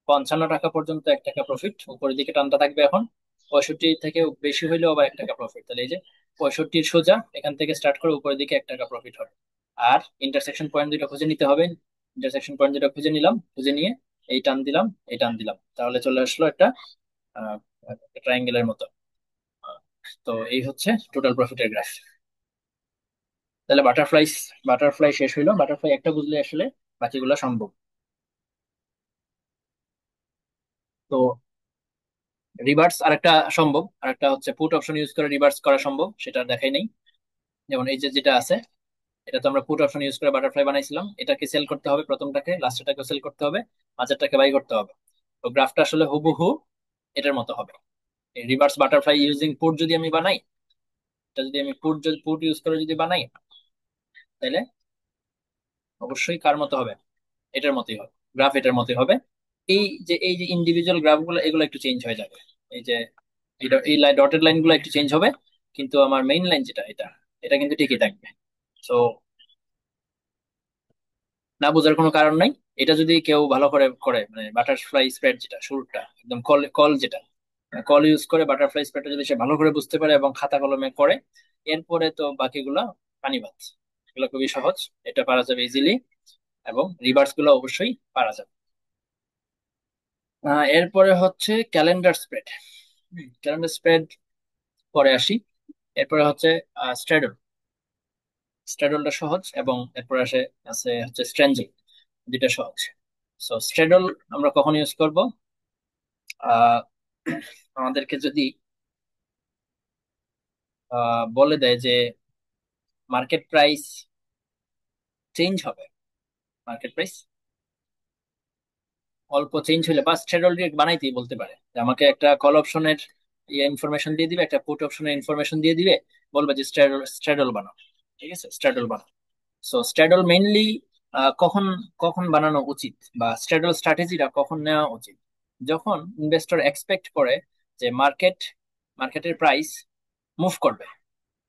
55 টাকা পর্যন্ত 1 টাকা প্রফিট, উপরের দিকে টানটা থাকবে এখন। 65 থেকে বেশি হইলেও আবার 1 টাকা প্রফিট, তাহলে এই যে 65-র সোজা এখান থেকে স্টার্ট করে উপরের দিকে 1 টাকা প্রফিট হবে। আর ইন্টারসেকশন পয়েন্ট দুটো খুঁজে নিতে হবে, ইন্টারসেকশন পয়েন্ট দুটো খুঁজে নিলাম, খুঁজে নিয়ে এই টান দিলাম, এই টান দিলাম, তাহলে চলে আসলো একটা ট্রায়াঙ্গেলের মতো। আহ, তো এই হচ্ছে টোটাল প্রফিটের গ্রাফ। তাহলে বাটারফ্লাই শেষ হইলো, বাটারফ্লাই একটা বুঝলে আসলে বাকিগুলো সম্ভব। তো রিভার্স আরেকটা সম্ভব, আরেকটা হচ্ছে পুট অপশন ইউজ করে রিভার্স করা সম্ভব, সেটা দেখাই নেই। যেমন এই যে যেটা আছে, এটা তো আমরা পুট অপশন ইউজ করে বাটারফ্লাই বানাইছিলাম, এটাকে সেল করতে হবে, প্রথমটাকে লাস্টেরটাকে সেল করতে হবে, মাঝেরটাকে বাই করতে হবে। তো গ্রাফটা আসলে হুবহু এটার মতো হবে। রিভার্স বাটারফ্লাই ইউজিং পুট যদি আমি বানাই, এটা যদি আমি পুট ইউজ করে যদি বানাই, তাহলে অবশ্যই কার মতো হবে, এটার মতোই হবে, গ্রাফ এটার মতোই হবে। এই যে ইন্ডিভিজুয়াল গ্রাফ গুলো এগুলো একটু চেঞ্জ হয়ে যাবে। এই যে এই ডটেড লাইন গুলো একটু চেঞ্জ হবে, কিন্তু আমার মেইন লাইন যেটা এটা, এটা কিন্তু ঠিকই থাকবে। সো না বোঝার কোনো কারণ নাই। এটা যদি কেউ ভালো করে করে, মানে বাটারফ্লাই স্প্রেড যেটা শুরুটা একদম কল কল যেটা কল ইউজ করে বাটারফ্লাই স্প্রেডটা যদি সে ভালো করে বুঝতে পারে এবং খাতা কলমে করে, এরপরে তো বাকিগুলা পানি ভাত, এগুলো খুবই সহজ, এটা পারা যাবে ইজিলি। এবং রিভার্স গুলো অবশ্যই পারা যাবে। এরপরে হচ্ছে ক্যালেন্ডার স্প্রেড। ক্যালেন্ডার স্প্রেড পরে আসি। এরপরে হচ্ছে স্ট্র্যাডল। স্ট্র্যাডলটা সহজ, এবং এরপরে আসে আছে হচ্ছে স্ট্রেঞ্জেল, দুইটা সহজ। সো স্ট্র্যাডল আমরা কখন ইউজ করব, আহ আমাদেরকে যদি বলে দেয় যে মার্কেট প্রাইস চেঞ্জ হবে, মার্কেট প্রাইস অল্প চেঞ্জ হলে বা স্ট্র্যাডল ডিরেক্ট বানাইতেই বলতে পারে যে আমাকে একটা কল অপশনের ইনফরমেশন দিয়ে দিবে, একটা পুট অপশনের ইনফরমেশন দিয়ে দিবে, বলবে যে স্ট্র্যাডল স্ট্র্যাডল বানাও। ঠিক আছে, স্ট্র্যাডল বানাও। সো স্ট্র্যাডল মেইনলি কখন কখন বানানো উচিত, বা স্ট্র্যাডল স্ট্র্যাটেজিটা কখন নেওয়া উচিত? যখন ইনভেস্টর এক্সপেক্ট করে যে মার্কেটের প্রাইস মুভ করবে,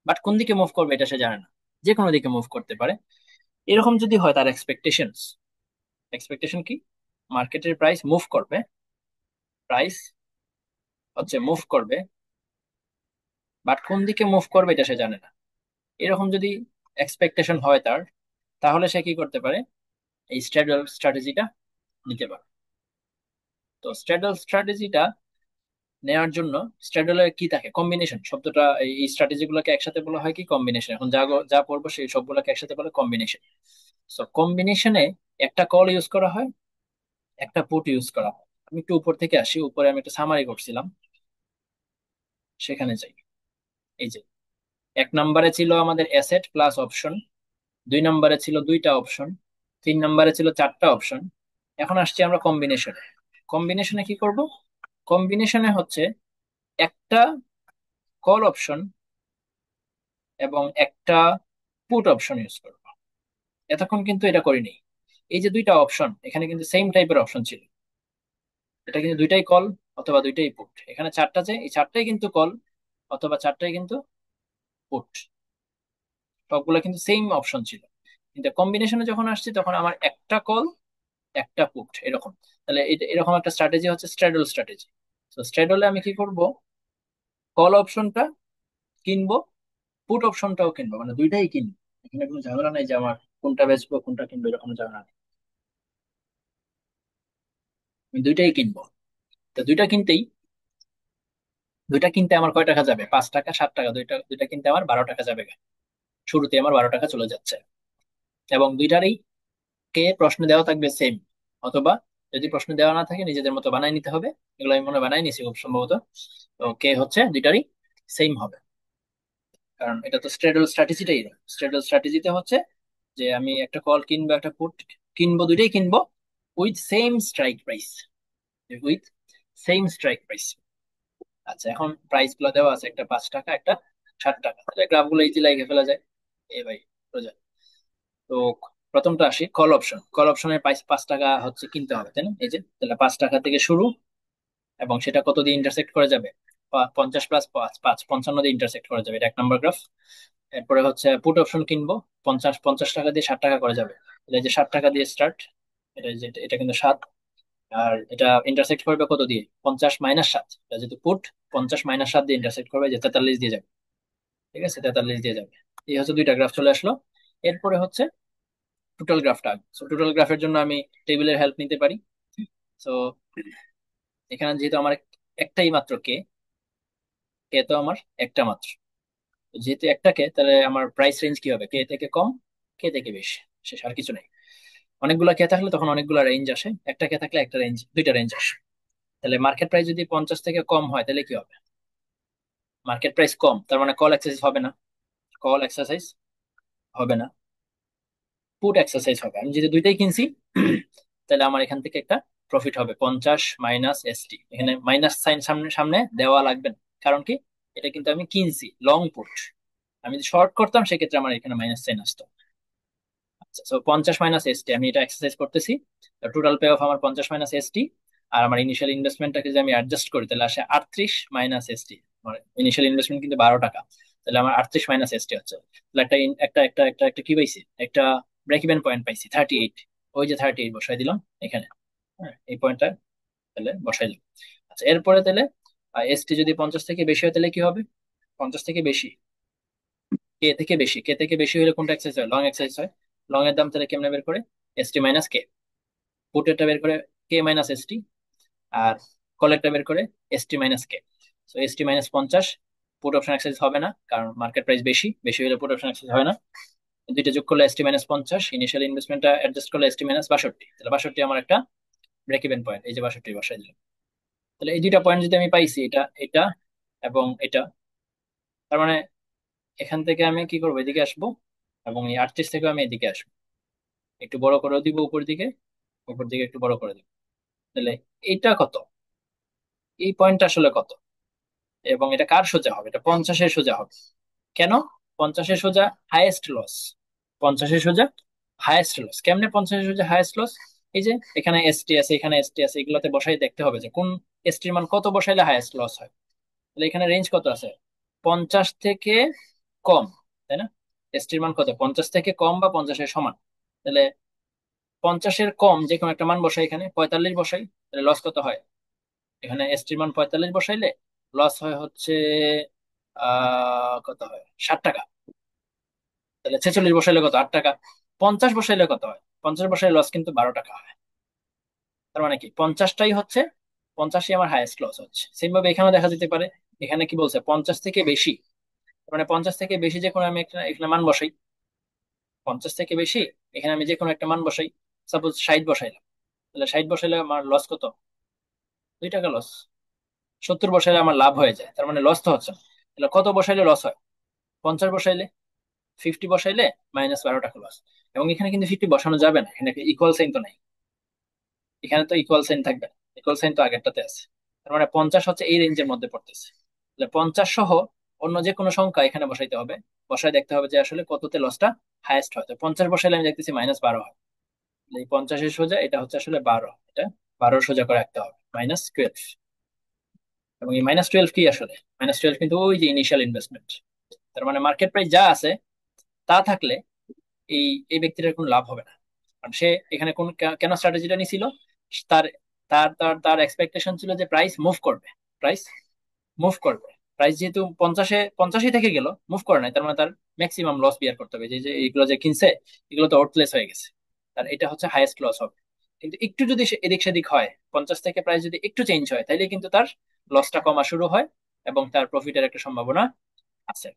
বাট কোন দিকে মুভ করবে এটা সে জানে না, যে কোনো দিকে মুভ করতে পারে। এরকম যদি হয় তার এক্সপেকটেশন কি, মার্কেটের প্রাইস মুভ করবে, প্রাইস হচ্ছে মুভ করবে, বাট কোন দিকে মুভ করবে এটা সে জানে না। এরকম যদি এক্সপেকটেশন হয় তার, তাহলে সে কি করতে পারে, এই স্ট্র্যাডল স্ট্র্যাটেজিটা নিতে পারে। তো স্ট্র্যাডল স্ট্র্যাটেজিটা নেওয়ার জন্য, স্ট্র্যাডলের কি থাকে কম্বিনেশন শব্দটা, এই স্ট্র্যাটেজি গুলোকে একসাথে বলা হয় কি কম্বিনেশন। এখন যা পড়বো সেই সবগুলোকে একসাথে বলে কম্বিনেশন। সো কম্বিনেশনে একটা কল ইউজ করা হয়, একটা পুট ইউজ করা হয়। আমি একটু উপর থেকে আসি, উপরে আমি একটা সামারি করছিলাম, সেখানে যাই। এই যে এক নম্বরে ছিল আমাদের অ্যাসেট প্লাস অপশন, দুই নম্বরে ছিল দুইটা অপশন, তিন নম্বরে ছিল চারটা অপশন। এখন আসছি আমরা কম্বিনেশনে। কম্বিনেশনে কি করব? কম্বিনেশনে হচ্ছে একটা কল অপশন এবং একটা পুট অপশন ইউজ করব। এতক্ষণ কিন্তু এটা করিনি। এই যে দুইটা অপশন, এখানে কিন্তু সেম টাইপের অপশন ছিল, এটা কিন্তু দুইটাই কল অথবা দুইটাই পুট। এখানে চারটা, যে এই চারটাই কিন্তু কল অথবা চারটাই কিন্তু পুট, সবগুলো কিন্তু সেম অপশন ছিল। কিন্তু কম্বিনেশনে যখন আসছি তখন আমার একটা কল একটা পুট এরকম। তাহলে এরকম একটা স্ট্র্যাটেজি হচ্ছে স্ট্র্যাডল স্ট্র্যাটেজি। তো স্ট্র্যাডলে আমি কি করব, কল অপশনটা কিনবো, পুট অপশনটাও কিনবো, মানে দুইটাই কিনবো। এখানে কোনো ঝামেলা নাই যে আমার কোনটা বেচবো কোনটা কিনবো, এরকম ঝামেলা নেই। আমি দুইটাই কিনবো। তো দুইটা কিনতে আমার কয় টাকা যাবে, 5 টাকা 7 টাকা, দুইটা দুইটা কিনতে আমার 12 টাকা যাবে। শুরুতে আমার 12 টাকা চলে যাচ্ছে। এবং দুইটারই কে প্রশ্ন দেওয়া থাকবে সেম, অথবা যদি প্রশ্ন দেওয়া না থাকে নিজেদের মতো বানাই নিতে হবে। এগুলো আমি মনে হয় বানাই নিছি খুব সম্ভবত। তো কে হচ্ছে দুইটারই সেম হবে, কারণ এটা তো স্ট্রেডল স্ট্র্যাটেজিটাই। স্ট্রেডল স্ট্র্যাটেজিতে হচ্ছে যে আমি একটা কল কিনবো একটা পুট কিনবো, দুইটাই কিনবো with same strike price, with same strike price. আচ্ছা, এখন প্রাইস গুলো দেওয়া আছে, একটা 5 টাকা একটা 7 টাকা, তাহলে গ্রাফ গুলো ইজি লাগিয়ে ফেলা যায়। এ ভাই সোজা। তো প্রথমটা আসি, কল অপশন। কল অপশনের প্রাইস 5 টাকা হচ্ছে কিনতে হবে, তাই না? এই যে তাহলে 5 টাকা থেকে শুরু, এবং সেটা কত দিয়ে ইন্টারসেক্ট করে যাবে, 50 প্লাস 5 55 দিয়ে ইন্টারসেক্ট করে যাবে, এটা 1 নম্বর গ্রাফ। এরপরে হচ্ছে পুট অপশন কিনবো, 50 টাকা দিয়ে 60 টাকা করে যাবে। এটা যে 60 টাকা দিয়ে স্টার্ট, এটা কিন্তু 7। আর এটা ইন্টারসেক্ট করবে কত দিয়ে, 50 - 7, এটা যেহেতু পুট, 50 - 7 দিয়ে ইন্টারসেক্ট করবে, যে 43 দিয়ে যাবে। ঠিক আছে, 43 দিয়ে যাবে। এই হচ্ছে দুইটা গ্রাফ চলে আসলো। এরপরে হচ্ছে টোটাল গ্রাফটা। সো টোটাল গ্রাফের জন্য আমি টেবিলের হেল্প নিতে পারি। সো এখানে যেহেতু আমার একটাই মাত্র কে, কে তো আমার একটা মাত্র, তো যেহেতু একটা কে, তাহলে আমার প্রাইস রেঞ্জ কি হবে, কে থেকে কম কে থেকে বেশি, শেষ, আর কিছু নেই। অনেকগুলা কে থাকলে তখন অনেকগুলা রেঞ্জ আসে, একটা কে থাকলে একটা রেঞ্জ, দুইটা রেঞ্জ আসে। তাহলে মার্কেট প্রাইস যদি 50 থেকে কম হয় তাহলে কি হবে, মার্কেট প্রাইস কম, তার মানে কল এক্সারসাইজ হবে না, কল এক্সারসাইজ হবে না, পুট এক্সারসাইজ হবে। আমি যদি দুইটাই কিনছি তাহলে আমার এখান থেকে একটা প্রফিট হবে, 50 - ST। এখানে মাইনাস সাইন সামনে সামনে দেওয়া লাগবে না, কারণ কি, এটা কিন্তু আমি কিনছি লং পুট। আমি যদি শর্ট করতাম সেক্ষেত্রে আমার এখানে মাইনাস সাইন আসতো। আচ্ছা, সো 50 - ST আমি এটা এক্সারসাইজ করতেছি। টোটাল পে অফ আমার 50 - ST। আর আমার ইনিশিয়াল ইনভেস্টমেন্টটাকে যদি আমি অ্যাডজাস্ট করি তাহলে আসে 38 - ST। আমার ইনিশিয়াল ইনভেস্টমেন্ট কিন্তু 12 টাকা, তাহলে আমার 38 - ST হচ্ছে। তাহলে একটা কি পাইছি, একটা ব্রেক ইভেন পয়েন্ট পাইছি 38। ওই যে 38 বসাই দিলাম এখানে। হ্যাঁ, এই পয়েন্টটা তাহলে বসাই দিলাম। আচ্ছা, এরপরে তাহলে ST যদি 50 থেকে বেশি হয় তাহলে কি হবে, 50 থেকে বেশি, কে থেকে বেশি হলে কোনটা এক্সারসাইজ হয়, লং এক্সারসাইজ হয়। লং এর দাম তাহলে কেমনে বের করে, ST - K। পুটেরটা বের করে K - ST। আর কলেরটা বের করে ST - K। তো ST - 50, পুট অপশন এক্সারসাইজ হবে না, কারণ মার্কেট প্রাইস বেশি, বেশি হলে পুট অপশন এক্সারসাইজ হয় না। দুইটা যোগ করলে ST - 50, ইনিশিয়াল ইনভেস্টমেন্টটা অ্যাডজাস্ট করলে ST - 62, তাহলে 62 আমার একটা ব্রেক ইভেন পয়েন্ট, এই যে 62 বসাই দিলাম। তাহলে এই দুইটা পয়েন্ট যদি আমি পাইছি, এটা এটা এবং এটা, তার মানে এখান থেকে আমি কি করবো, এদিকে আসবো, এবং এই 38 থেকে আমি এদিকে আসবো, একটু বড় করে দিব উপর দিকে, উপর দিকে একটু বড় করে দিব। তাহলে এইটা কত, এই পয়েন্টটা আসলে কত, এবং এটা কার সোজা হবে? এটা 50-এর সোজা হবে। কেন? 50-এর সোজা হাইয়েস্ট লস। 50-এর সোজা হাইয়েস্ট লস কেমনে? 50-এর সোজা হাইয়েস্ট লস, এই যে এখানে এসটি আছে, এখানে এসটি আছে, এগুলোতে বসাই দেখতে হবে যে কোন এসটির মান কত বসাইলে হাইয়েস্ট লস হয়। তাহলে এখানে রেঞ্জ কত আছে? 50 থেকে কম, তাই না? এসটির মান কত? 50 থেকে কম বা 50-এর সমান। তাহলে 50-এর কম যে কোনো একটা মান বসাই, এখানে 45 বসাই, তাহলে লস কত হয়? এখানে এসটির মান 45 বসাইলে লস হয় হচ্ছে কত হয়, 60 টাকা। তাহলে 46 বসাইলে কত, 8 টাকা। 50 বসাইলে কত হয়? 50 বসাইলে লস কিন্তু 12 টাকা হয়। তার মানে কি 50টাই হচ্ছে, 50ই আমার হাইয়েস্ট লস হচ্ছে। সেম ভাবে এখানে দেখা যেতে পারে, এখানে কি বলছে 50 থেকে বেশি, তার মানে 50 থেকে বেশি যে কোনো আমি এখানে মান বসাই, 50 থেকে বেশি, এখানে আমি যে কোনো একটা মান বসাই, সাপোজ 60 বসাইলাম, তাহলে 60 বসাইলে আমার লস কত? 2 টাকা লস। 70 বসাইলে আমার লাভ হয়ে যায়, তার মানে লস তো হচ্ছে না। তাহলে কত বসাইলে লস হয়? 50 বসাইলে, 50 বসাইলে -12 টাকা লস। এবং এখানে কিন্তু 50 বসানো যাবে না, এখানে ইকুয়াল সাইন তো নাই, এখানে তো ইকুয়াল সাইন থাকবে না, ইকুয়াল সাইন তো আগেরটাতে আছে। তার মানে 50 হচ্ছে এই রেঞ্জের মধ্যে পড়তেছে। তাহলে 50 সহ অন্য যে কোনো সংখ্যা এখানে বসাইতে হবে, বসায় দেখতে হবে যে আসলে কততে লসটা হাইয়েস্ট হয়। তো 50 বসাইলে আমি দেখতেছি -12 হয়। তাহলে এই 50-এর সোজা এটা হচ্ছে আসলে 12, এটা 12 সোজা করে রাখতে হবে, -12। এবং এই -12 কি আসলে? -12 কিন্তু ওই যে ইনিশিয়াল ইনভেস্টমেন্ট। তার মানে মার্কেট প্রাইস যা আছে তা থাকলে এই এই ব্যক্তিটার কোনো লাভ হবে না। কারণ সে এখানে কোন কেন স্ট্র্যাটেজিটা নিছিল? তার তার তার তার এক্সপেকটেশন ছিল যে প্রাইস মুভ করবে, প্রাইস মুভ করবে। প্রাইস যেহেতু 50-এ থেকে গেল, মুভ করে নাই, তার মানে তার ম্যাক্সিমাম লস বিয়ার করতে হবে। যে যে এইগুলো যে কিনছে, এগুলো তো আউটপ্লেস হয়ে গেছে, তার এটা হচ্ছে হাইয়েস্ট লস হবে। কিন্তু একটু যদি সে এদিক সেদিক হয়, 50 থেকে প্রাইস যদি একটু চেঞ্জ হয়, তাহলে কিন্তু তার লসটা কমা শুরু হয় এবং তার প্রফিটের একটা সম্ভাবনা আছে।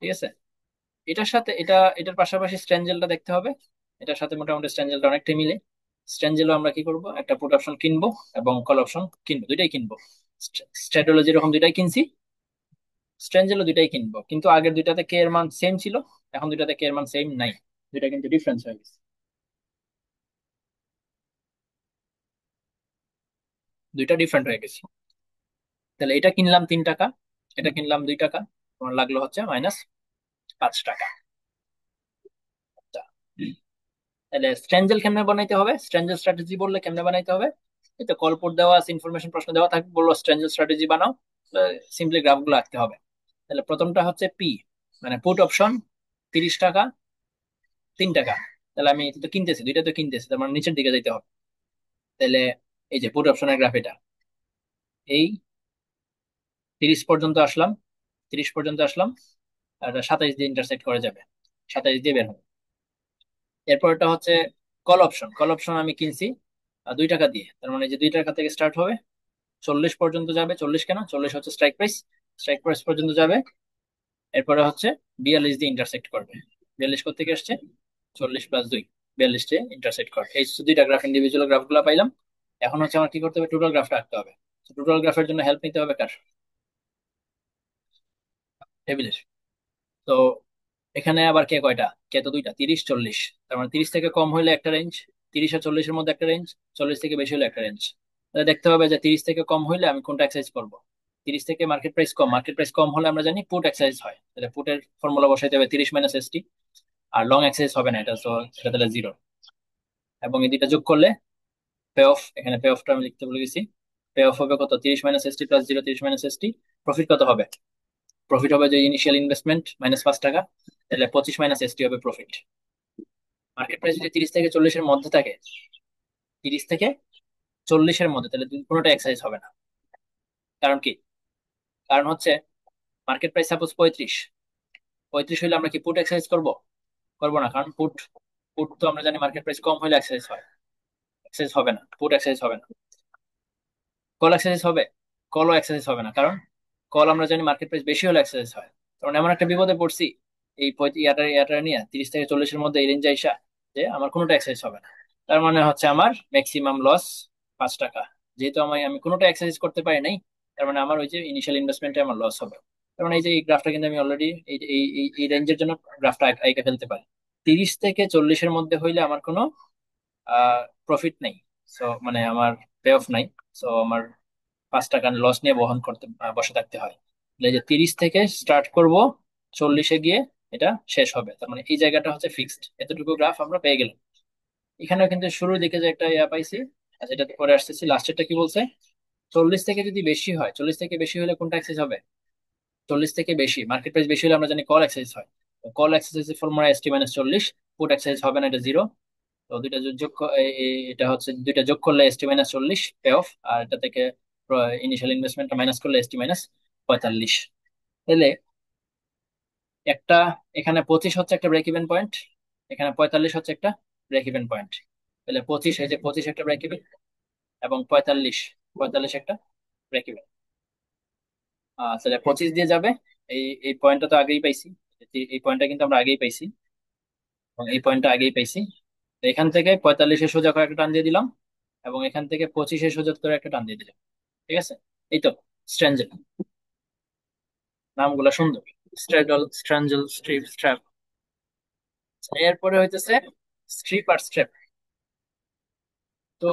ঠিক আছে? এটার সাথে এটার পাশাপাশি স্ট্র্যাঞ্জেলটা দেখতে হবে। এটার সাথে মোটামুটি স্ট্র্যাঞ্জেলটা অনেকটাই মিলে। স্ট্র্যাঞ্জেলও আমরা কি করব, একটা পুট অপশন কিনবো এবং কল অপশন কিনবো, দুইটাই কিনবো। স্ট্র্যাটোলজি যেরকম দুইটাই কিনছি, স্ট্র্যাঞ্জেলও দুইটাই কিনবো। কিন্তু আগের দুইটাতে কে এর মান সেম ছিল, এখন দুইটাতে কে এর মান সেম নাই, দুইটা কিন্তু ডিফারেন্স হয়ে গেছে, দুইটা ডিফারেন্ট হয়ে গেছে। তাহলে এটা কিনলাম 3 টাকা, এটা কিনলাম 2 টাকা, তোমার লাগলো হচ্ছে -5 টাকা। আচ্ছা, তাহলে স্ট্র্যাঞ্জেল কেমনে বানাইতে হবে? স্ট্র্যাঞ্জেল স্ট্র্যাটেজি বললে কেমনে বানাইতে হবে? এই তো কলপুট দেওয়া আছে, ইনফরমেশন প্রশ্ন দেওয়া থাকবে, বললো স্ট্র্যাঞ্জেল স্ট্র্যাটেজি বানাও, সিম্পলি গ্রাফ গুলো আঁকতে হবে। তাহলে প্রথমটা হচ্ছে পি, মানে পুট অপশন, 30 টাকা, 3 টাকা। তাহলে আমি তো কিনতেছি, দুইটা তো কিনতেছি, তার মানে নিচের দিকে যাইতে হবে। তাহলে এই যে পুট অপশনের গ্রাফ এটা, এই 30 পর্যন্ত আসলাম, 30 পর্যন্ত আসলাম, আর 27 দিয়ে ইন্টারসেক্ট করে যাবে, 27 দিয়ে বের হবে। এরপরটা হচ্ছে কল অপশন, কল অপশন আমি কিনছি 2 টাকা দিয়ে, তার মানে যে 2 টাকা থেকে স্টার্ট হবে, 40 পর্যন্ত যাবে। 40 কেন? 40 হচ্ছে স্ট্রাইক প্রাইস, স্ট্রাইক প্রাইস পর্যন্ত যাবে। এরপরে হচ্ছে 42 দিয়ে ইন্টারসেক্ট করবে। 42 থেকে আসছে, 40 + 2, 42 দিয়ে ইন্টারসেক্ট করবে। এই হচ্ছে দুইটা গ্রাফ, ইন্ডিভিজুয়াল গ্রাফ গুলো পাইলাম। এখন হচ্ছে আমার কি করতে হবে, টোটাল গ্রাফটা আঁকতে হবে। টোটাল গ্রাফের জন্য হেল্প নিতে হবে কার? টেবিলের। তো এখানে আবার কে কয়টা? কে তো দুইটা, 30 40, তার মানে 30 থেকে কম হইলে একটা রেঞ্জ, 30 আর 40-এর মধ্যে একটা রেঞ্জ, 40 থেকে বেশি হলে একটা রেঞ্জ। তাহলে দেখতে হবে যে 30 থেকে কম হইলে আমি কোনটা এক্সারসাইজ করবো। 30 থেকে মার্কেট প্রাইস কম, মার্কেট প্রাইস কম হলে আমরা জানি পুট এক্সারসাইজ হয়, তাহলে পুটের ফর্মুলা বসাইতে হবে 30 - ST। আর লং এক্সারসাইজ হবে না, এটা তো এটা তাহলে জিরো। এবং এই দুইটা যোগ করলে পে অফ, এখানে পে অফটা আমি লিখতে ভুলে গেছি। পে অফ হবে কত? 30 - ST + 0, 30 - ST। প্রফিট কত হবে? প্রফিট হবে যে ইনিশিয়াল ইনভেস্টমেন্ট -5 টাকা, তাহলে 25 - ST হবে প্রফিট। মার্কেট প্রাইস যদি 30 থেকে 40-এর মধ্যে থাকে, 30 থেকে 40-এর মধ্যে, তাহলে কোনোটা এক্সারসাইজ হবে না। কারণ কি? কারণ হচ্ছে মার্কেট প্রাইস সাপোজ 35, 35 হইলে আমরা কি পুট এক্সারসাইজ করব? করবো না, কারণ পুট, পুট তো আমরা জানি মার্কেট প্রাইস কম হইলে এক্সারসাইজ হয়, এক্সারসাইজ হবে না, পুট এক্সারসাইজ হবে না। কল এক্সারসাইজ হবে? কলও এক্সারসাইজ হবে না, কারণ কল আমরা জানি মার্কেট প্রাইস বেশি হলে এক্সারসাইজ হয়। কারণ এমন একটা বিপদে পড়ছি এই ইয়াটা ইয়াটা নিয়ে, 30 থেকে 40-এর মধ্যে এই রেঞ্জে আইসা, যে আমার কোনোটা এক্সারসাইজ হবে না। তার মানে হচ্ছে আমার ম্যাক্সিমাম লস 5 টাকা। যেহেতু আমি আমি কোনোটা এক্সারসাইজ করতে পারি নাই, তার মানে আমার ওই যে ইনিশিয়াল ইনভেস্টমেন্টে আমার লস হবে। তার মানে এই যে এই গ্রাফটা কিন্তু আমি অলরেডি এই এই এই এই রেঞ্জের জন্য গ্রাফটা আঁকে ফেলতে পারি। 30 থেকে 40-এর মধ্যে হইলে আমার কোনো প্রফিট নেই, সো মানে আমার পে অফ নাই। সো আমার 5 টাকা লস নিয়ে বহন করতে বসে থাকতে হয়। তাহলে এই যে 30 থেকে স্টার্ট করব, 40-এ গিয়ে এটা শেষ হবে, তার মানে এই জায়গাটা হচ্ছে ফিক্সড। এতটুকু গ্রাফ আমরা পেয়ে গেলাম। এখানেও কিন্তু শুরুর দিকে যে একটা ইয়া পাইছি, আর যেটাতে পরে আসতেছি, লাস্টেরটা কি বলছে? 40 থেকে যদি বেশি হয়, 40 থেকে বেশি হলে কোনটা এক্সারসাইজ হবে? 40 থেকে বেশি, মার্কেট প্রাইস বেশি হলে আমরা জানি কল এক্সারসাইজ হয়। Call exercise formula ST-40, put exercise হবে না, এটা জিরো। তো দুইটা এটা হচ্ছে দুইটা যোগ করলে ST-40 পে অফ, আর এটা থেকে ইনিশিয়াল ইনভেস্টমেন্টটা মাইনাস করলে ST-45। তাহলে একটা, এখানে 25 হচ্ছে একটা ব্রেক ইভেন পয়েন্ট, এখানে 45 হচ্ছে একটা ব্রেক ইভেন পয়েন্ট। তাহলে 25, এই যে 25 একটা ব্রেক ইভেন, এবং 45, 45 একটা ব্রেক ইভেন। তাহলে 25 দিয়ে যাবে। এই এই পয়েন্টটা তো আগেই পাইছি, এই পয়েন্টটা কিন্তু আমরা আগেই পাইছি, এবং এই পয়েন্টটা আগেই পাইছি। তো এখান থেকে 45-এ সোজা করে একটা টান দিয়ে দিলাম, এবং এখান থেকে 25-এ সোজা করে একটা টান দিয়ে দিলাম। ঠিক আছে? এই তো স্ট্র্যাঞ্জেল, নামগুলো সুন্দর। স্ট্র্যাডল, স্ট্র্যাঞ্জেল, স্ট্রিপ, স্ট্র্যাপ। এরপরে হইতেছে স্ট্রিপ আর স্ট্র্যাপ। তো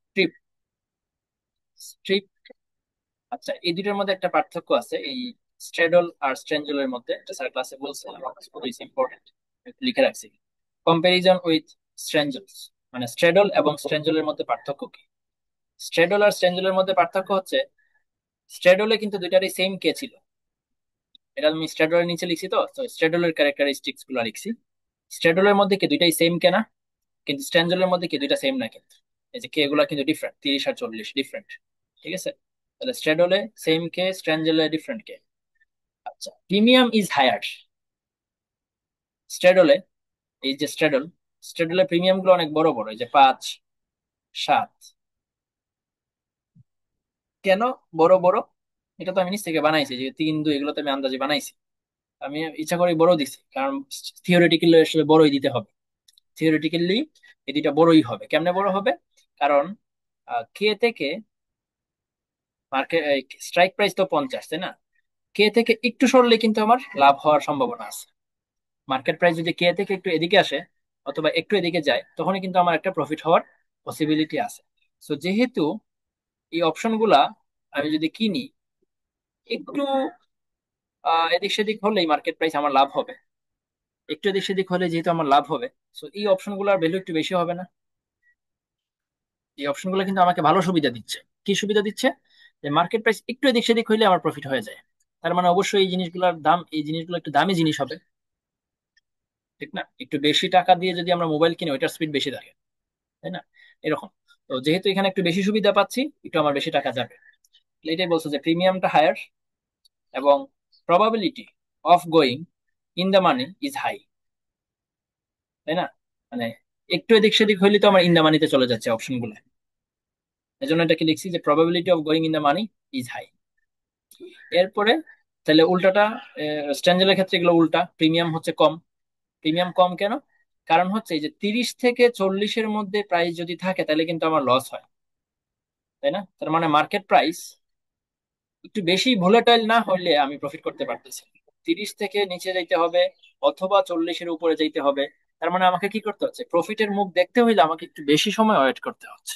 স্ট্রিপ, স্ট্রিপ, আচ্ছা এই দুটোর মধ্যে একটা পার্থক্য আছে, এই স্ট্র্যাডল আর স্ট্র্যাঞ্জেলের মধ্যে। এটা স্যার ক্লাসে বলছে, আমার কাছে খুবই ইম্পর্টেন্ট, লিখে রাখছি। কম্পারিজন উইথ স্ট্র্যাঞ্জেলস, মানে স্ট্র্যাডল এবং স্ট্র্যাঞ্জেলের মধ্যে পার্থক্য কি? স্ট্র্যাডল আর স্ট্র্যাঞ্জেলের মধ্যে পার্থক্য হচ্ছে, স্ট্র্যাডলে কিন্তু দুইটারই সেম কে ছিল। এটা আমি স্ট্র্যাডলের নিচে লিখছি, তো তো স্ট্র্যাডলের ক্যারেক্টারিস্টিক্স গুলো লিখছি। স্ট্র্যাডলের মধ্যে কি দুইটাই সেম কেনা, কিন্তু স্ট্র্যাঞ্জেলের মধ্যে কি দুইটা সেম না কিন্তু। এই যে কে গুলা কিন্তু ডিফারেন্ট, 30 আর 40 ডিফারেন্ট। ঠিক আছে? তাহলে স্ট্র্যাডলে সেম কে, স্ট্র্যাঞ্জেলে ডিফারেন্ট কে। আচ্ছা, প্রিমিয়াম ইজ হায়ার। স্ট্র্যাডলে, এই যে স্ট্র্যাডল, স্ট্র্যাডলের প্রিমিয়াম গুলো অনেক বড় বড়, এই যে 5, 7। কেন বড় বড়? এটা তো আমি নিচ থেকে বানাইছি, যে 3, 2 এগুলো তো আমি আন্দাজে বানাইছি। আমি ইচ্ছা করে বড় দিছি, কারণ থিওরিটিক্যালি আসলে বড়ই দিতে হবে। থিওরিটিক্যালি এই দুইটা বড়ই হবে। কেমনে বড় হবে? কারণ কে থেকে মার্কেট স্ট্রাইক প্রাইস তো 50, তাই না? কে থেকে একটু সরলে কিন্তু আমার লাভ হওয়ার সম্ভাবনা আছে। মার্কেট প্রাইস যদি কে থেকে একটু এদিকে আসে, অথবা একটু এদিকে যায়, তখনই কিন্তু আমার একটা প্রফিট হওয়ার পসিবিলিটি আছে। তো যেহেতু এই অপশন গুলা আমি যদি কিনি, একটু এদিক সেদিক হলেই মার্কেট প্রাইস আমার লাভ হবে। একটু এদিক সেদিক হলে যেহেতু আমার লাভ হবে, তো এই অপশন গুলার ভ্যালু একটু বেশি হবে না? এই অপশনগুলো কিন্তু আমাকে ভালো সুবিধা দিচ্ছে। কি সুবিধা দিচ্ছে? যে মার্কেট প্রাইস একটু এদিক সেদিক হইলে আমার প্রফিট হয়ে যায়। তার মানে অবশ্যই এই জিনিসগুলোর দাম, এই জিনিসগুলো একটু দামি জিনিস হবে। ঠিক না? একটু বেশি টাকা দিয়ে যদি আমরা মোবাইল কিনি, ওইটার স্পিড বেশি থাকে, তাই না? এরকম। তো যেহেতু এখানে একটু বেশি সুবিধা পাচ্ছি, একটু আমার বেশি টাকা যাবে। এটাই বলছে যে প্রিমিয়ামটা হায়ার, এবং probability of going in the money is high. তাই না? মানে একটু এদিক সেদিক হইলে তো আমার ইন দ্য মানিতে চলে যাচ্ছে অপশনগুলো। এই জন্য এটাকে লিখছি যে probability of going in the money is high. এরপরে তাহলে উল্টাটা, স্ট্যাঞ্জেলের ক্ষেত্রে এগুলো উল্টা, প্রিমিয়াম হচ্ছে কম। প্রিমিয়াম কম কেন? কারণ হচ্ছে এই যে 30 থেকে 40-এর মধ্যে প্রাইস যদি থাকে, তাহলে কিন্তু আমার লস হয়। তাই না? তার মানে মার্কেট প্রাইস একটু বেশি ভোলাটাইল না হলে আমি প্রফিট করতে পারতেছি। 30 থেকে নিচে যাইতে হবে, অথবা 40-এর উপরে যাইতে হবে। তার মানে আমাকে কি করতে হচ্ছে? প্রফিটের মুখ দেখতে হইলে আমাকে একটু বেশি সময় ওয়েট করতে হচ্ছে।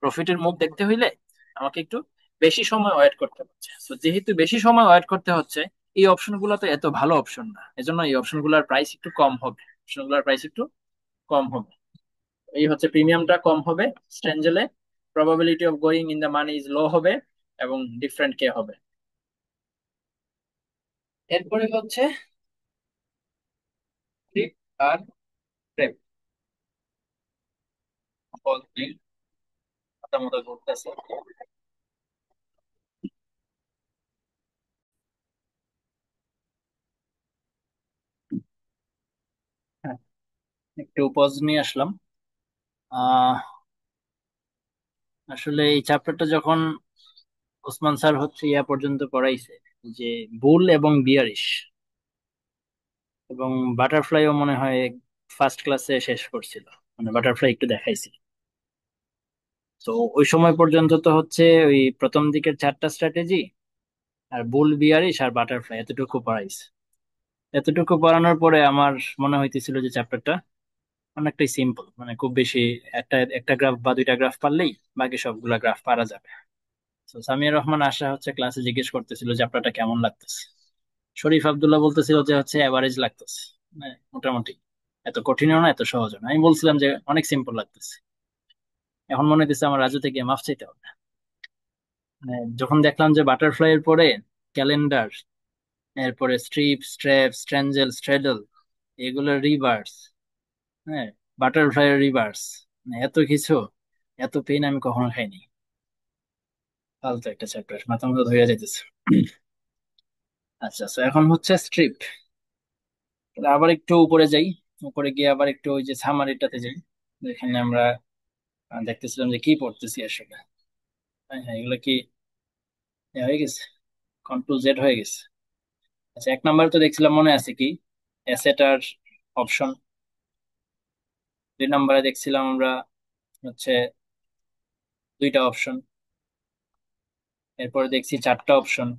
প্রফিটের মুখ দেখতে হইলে আমাকে একটু বেশি সময় ওয়েট করতে হচ্ছে। তো যেহেতু বেশি সময় ওয়েট করতে হচ্ছে, এই অপশন গুলো তো এত ভালো অপশন না, এজন্য এই অপশন গুলোর প্রাইস একটু কম হবে। অপশন গুলোর প্রাইস একটু কম হবে। এই হচ্ছে প্রিমিয়ামটা কম হবে স্ট্যাঞ্জেলে, probability of going in the money is low হবে, এবং ডিফারেন্ট কে হবে। এরপরে হচ্ছে ট্রিপ আর ট্রেপ। কথা মতো ঘুরতেছে। হ্যাঁ, একটু পজ নিয়ে আসলাম। আহ আসলে এই চ্যাপ্টারটা যখন ওসমান স্যার হচ্ছে ইয়া পর্যন্ত পড়াইছে, যে বুল এবং বিয়ারিশ এবং বাটারফ্লাইও মনে হয় ফার্স্ট ক্লাসে শেষ করছিল, মানে বাটারফ্লাই একটু দেখাইছি। তো ওই সময় পর্যন্ত তো হচ্ছে ওই প্রথম দিকের 4টা স্ট্র্যাটেজি, আর বুল বিয়ারিশ আর বাটারফ্লাই, এতটুকু পড়াইছে। এতটুকু পড়ানোর পরে আমার মনে হইতেছিল যে চ্যাপ্টারটা অনেকটাই সিম্পল, মানে খুব বেশি একটা একটা গ্রাফ বা দুইটা গ্রাফ পারলেই বাকি সবগুলা গ্রাফ পারা যাবে। তো সামিয়া রহমান আশা হচ্ছে ক্লাসে জিজ্ঞেস করতেছিল যে আপনারটা কেমন লাগতেছে। শরীফ আব্দুল্লাহ বলতেছিল যে হচ্ছে অ্যাভারেজ লাগতেছে, মানে মোটামুটি, এত কঠিনও না এত সহজও না। আমি বলছিলাম যে অনেক সিম্পল লাগতেছে। এখন মনে হচ্ছে আমার রাজু থেকে মাফ চাইতে হবে। মানে যখন দেখলাম যে বাটারফ্লাই এর পরে ক্যালেন্ডার, এরপরে স্ট্রিপ, স্ট্র্যাপ, স্ট্র্যাঞ্জেল, স্ট্রেডল, এগুলোর রিভার্স, হ্যাঁ, বাটারফ্লাই এর রিভার্স, মানে এত কিছু, এত পেন আমি কখনো খাইনি। ফালতু একটা চ্যাপ্টার, মাথা মতো ধরে যাইতেছে। আচ্ছা আচ্ছা, এখন হচ্ছে স্ট্রিপ। আবার একটু উপরে যাই, উপরে গিয়ে আবার একটু ওই যে সামারিটাতে যাই, যেখানে আমরা দেখতেছিলাম যে কি পড়তেছি আসলে। হ্যাঁ হ্যাঁ, এগুলো কি হয়ে গেছে, কন্ট্রোল জেড হয়ে গেছে। আচ্ছা, এক নাম্বার তো দেখছিলাম মনে আছে কি, অ্যাসেট আর অপশন। দুই নাম্বারে দেখছিলাম আমরা হচ্ছে দুইটা অপশন। এরপরে দেখছি চারটা অপশন,